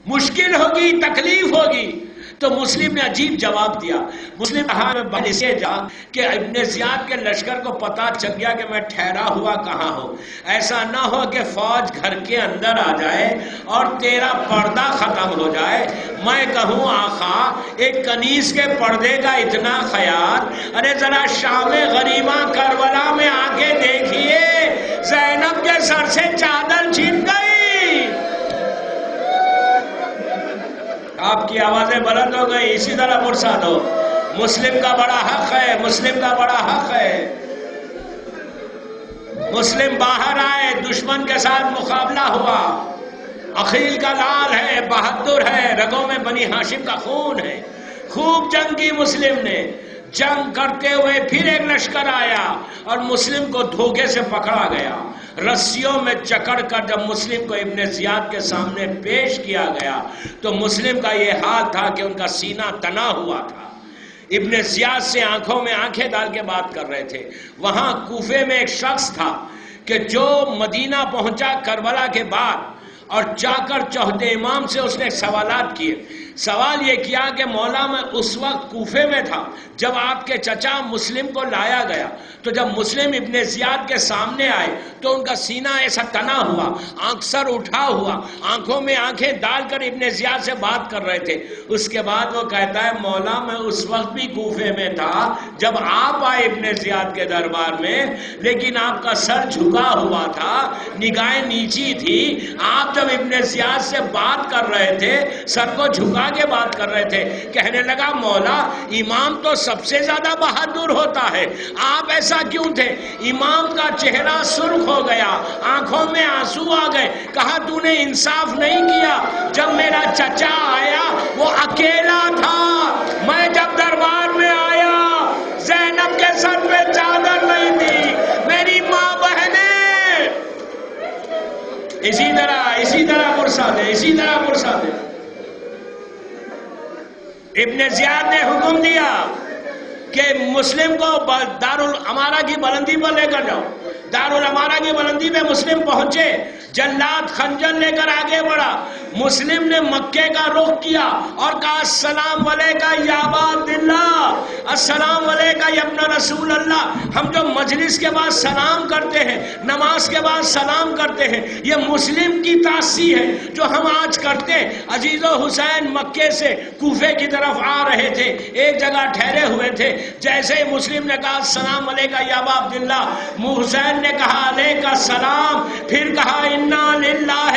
مشکل ہوگی، تکلیف ہوگی۔ تو مسلم نے عجیب جواب دیا۔ مسلم کہا میں بل اسے جا کہ ابن زیاد کے لشکر کو پتا چل گیا کہ میں ٹھہرا ہوا کہاں ہوں، ایسا نہ ہو کہ فوج گھر کے اندر آ جائے اور تیرا پردہ ختم ہو جائے۔ میں کہوں آقا ایک کنیز کے پردے کا اتنا خیال، ارے ذرا شام غریبہ کربلا میں آ کے دیکھیے زینب کے سر سے چادر چھن گئی۔ آپ کی آوازیں بلند ہو گئی، اسی طرح مرساد ہو۔ مسلم کا بڑا حق ہے، مسلم کا بڑا حق ہے۔ مسلم باہر آئے، دشمن کے ساتھ مقابلہ ہوا۔ عقیل کا لال ہے، بہادر ہے، رگوں میں بنی ہاشم کا خون ہے۔ خوب جنگ کی مسلم نے۔ جنگ کرتے ہوئے پھر ایک لشکر آیا اور مسلم کو دھوکے سے پکڑا گیا۔ رسیوں میں جکڑ کر جب مسلم کو ابن زیاد کے سامنے پیش کیا گیا تو مسلم کا یہ حال تھا کہ ان کا سینہ تنا ہوا تھا۔ ابن زیاد سے آنکھوں میں آنکھیں ڈال کے بات کر رہے تھے۔ وہاں کوفے میں ایک شخص تھا کہ جو مدینہ پہنچا کربلا کے بعد اور جا کر چوہدے امام سے اس نے سوالات کیے سوال یہ کیا کہ مولا میں اس وقت کوفے میں تھا جب آپ کے چچا مسلم کو لایا گیا، تو جب مسلم ابن زیاد کے سامنے آئے تو ان کا سینہ ایسا تنا ہوا، آنکھ سر اٹھا ہوا، آنکھوں میں آنکھیں ڈال کر ابن زیاد سے بات کر رہے تھے۔ اس کے بعد وہ کہتا ہے مولا میں اس وقت بھی کوفے میں تھا جب آپ آئے ابن زیاد کے دربار میں، لیکن آپ کا سر جھکا ہوا تھا، نگاہیں نیچی تھی، آپ جب ابن زیاد سے بات کر رہے تھے سر کو جھکا کے بات کر رہے تھے۔ کہنے لگا مولا امام تو سب سے زیادہ بہادر ہوتا ہے، آپ ایسا کیوں تھے؟ امام کا چہرہ سرخ ہو گیا، آنکھوں میں آنسو آ گئے، کہا تو نے انصاف نہیں کیا، جب میرا چچا آیا وہ اکیلا تھا، میں جب دربار میں آیا زینب کے سر پہ چادر نہیں تھی، میری ماں بہنیں اسی طرح پرسا دے۔ ابن زیاد نے حکم دیا کہ مسلم کو دارالامارہ کی بلندی پر لے کر جاؤ۔ دارالامارہ کی بلندی پہ مسلم پہنچے، جلاد خنجر لے کر آگے بڑھا، مسلم نے مکے کا رخ کیا اور کہا السلام علیکہ یا ابا عبداللہ، السلام علیکہ یا ابن رسول اللہ۔ ہم جو مجلس کے بعد سلام کرتے ہیں، نماز کے بعد سلام کرتے ہیں، یہ مسلم کی تاسی ہے جو ہم آج کرتے ہیں۔ عزیز و حسین مکے سے کوفے کی طرف آ رہے تھے، ایک جگہ ٹھہرے ہوئے تھے، جیسے ہی مسلم نے کہا السلام علیکہ یا ابا عبداللہ، حسین نے کہا علیکہ السلام، پھر کہا انا للہ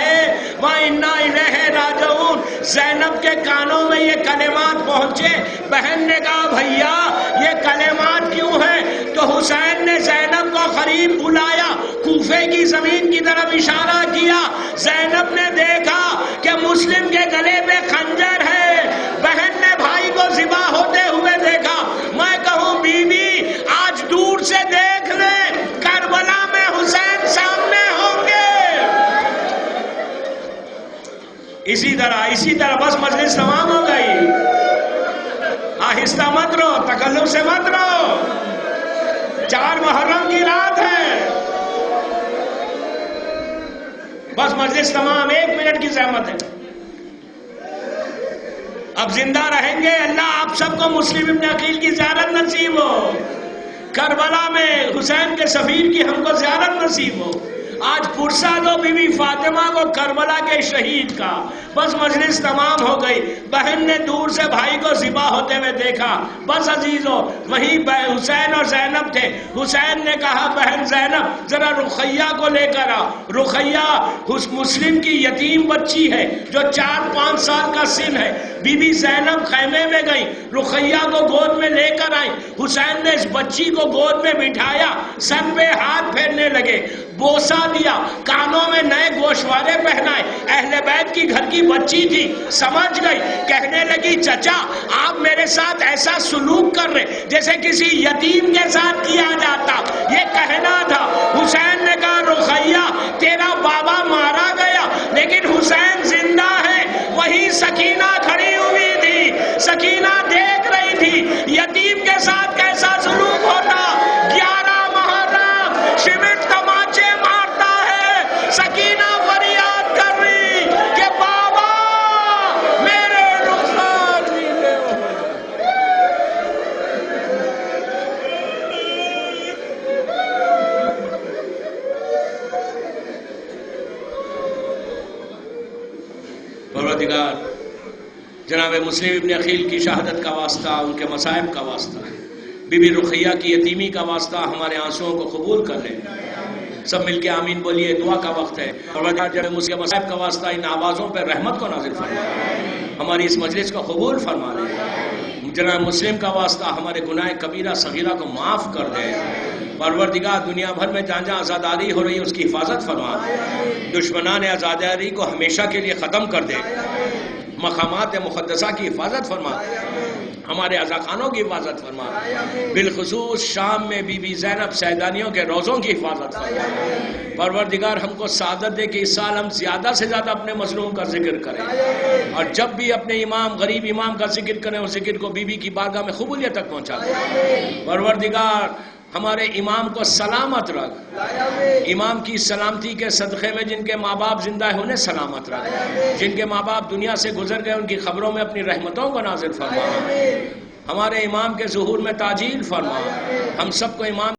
و انا الیہ راجعون۔ زینب کے کانوں میں یہ کلمات پہنچے، بہن نے کہا بھیا یہ کلمات کیوں ہیں؟ تو حسین نے زینب کو قریب بلایا، کوفے کی زمین کی طرف اشارہ کیا، زینب نے دیکھا کہ مسلم کے گلے پہ خنجر ہے، بہن نے بھائی کو ذبح ہوتے ہوئے دیکھا۔ میں کہوں بی بی آج دور سے دیکھ لے، کربلا میں حسین سامنے ہوں گے۔ اسی طرح بس مجلس تمام ہو گئی، آہستہ مت رہو، تکلف سے مت رہو، 4 محرم کی رات ہے، بس مجلس تمام، 1 منٹ کی زحمت ہے۔ اب زندہ رہیں گے، اللہ آپ سب کو مسلم ابن عقیل کی زیارت نصیب ہو، کربلا میں حسین کے سفیر کی ہم کو زیارت نصیب ہو۔ آج فرصت ہو بی بی فاطمہ کو کربلا کے شہید کا، بس مجلس تمام ہو گئی۔ بہن نے دور سے بھائی کو ذبح ہوتے ہوئے دیکھا، بس عزیزو وہیں حسین اور زینب تھے۔ حسین نے کہا بہن زینب ذرا رقیہ کو لے کر آ۔ رقیہ مسلم کی یتیم بچی ہے جو 4-5 سال کا سن ہے۔ بی بی زینب خیمے میں گئی، رقیہ کو گود میں لے کر آئی، حسین نے اس بچی کو گود میں بٹھایا، سر پہ ہاتھ پھیرنے لگے، بوسہ دیا، کانوں میں نئے گوشوارے پہنائے۔ اہل بیت کی گھر کی بچی تھی، سمجھ گئی، کہنے لگی چچا آپ میرے ساتھ ایسا سلوک کر رہے جیسے کسی یتیم کے ساتھ کیا جاتا، یہ کہنا تھا۔ حسین نے کہا رقیہ تیرا بابا مارا گیا لیکن حسین زندہ ہے۔ وہیں سکینہ کھڑی ہوئی تھی، سکینہ دیکھ رہی تھی یتیم کے ساتھ کیسا سلوک ہوتا۔ 11 محرم شمٹ تماچے مارتا ہے، سکینہ فریاد کر رہی کہ بابا میرے رخسار نیلے ہو۔ پروردگار جناب مسلم ابن عقیل کی شہادت کا واسطہ، ان کے مصائب کا واسطہ، بی بی رقیہ کی یتیمی کا واسطہ ہمارے آنسوؤں کو قبول کر لے۔ سب مل کے آمین بولیے، دعا کا وقت ہے۔ پروردگار جناب مسلم کے مصائب کا واسطہ ان آوازوں پر رحمت کو نازل فرما، ہماری اس مجلس کو قبول فرما لے۔ جناب مسلم کا واسطہ ہمارے گناہ کبیرہ صغیرہ کو معاف کر دے۔ پروردگار دنیا بھر میں جہاں جہاں آزاداری ہو رہی ہے اس کی حفاظت فرما، دشمنان آزاداری کو ہمیشہ کے لیے ختم کر دے، مقامات مقدسہ کی حفاظت فرما، ہمارے عزاخانوں کی حفاظت فرما، بالخصوص شام میں بی بی زینب سیدانیوں کے روزوں کی حفاظت فرما۔ پروردگار ہم کو سعادت دے کہ اس سال ہم زیادہ سے زیادہ اپنے مظلوم کا ذکر کریں، اور جب بھی اپنے امام غریب امام کا ذکر کریں اس ذکر کو بی بی کی بارگاہ میں قبولیت تک پہنچا دیں۔ پروردگار ہمارے امام کو سلامت رکھ، امام کی سلامتی کے صدقے میں جن کے ماں باپ زندہ ہیں انہیں سلامت رکھ، جن کے ماں باپ دنیا سے گزر گئے ان کی خبروں میں اپنی رحمتوں کو نازل فرما، ہمارے امام کے ظہور میں تعجیل فرما، ہم سب کو امام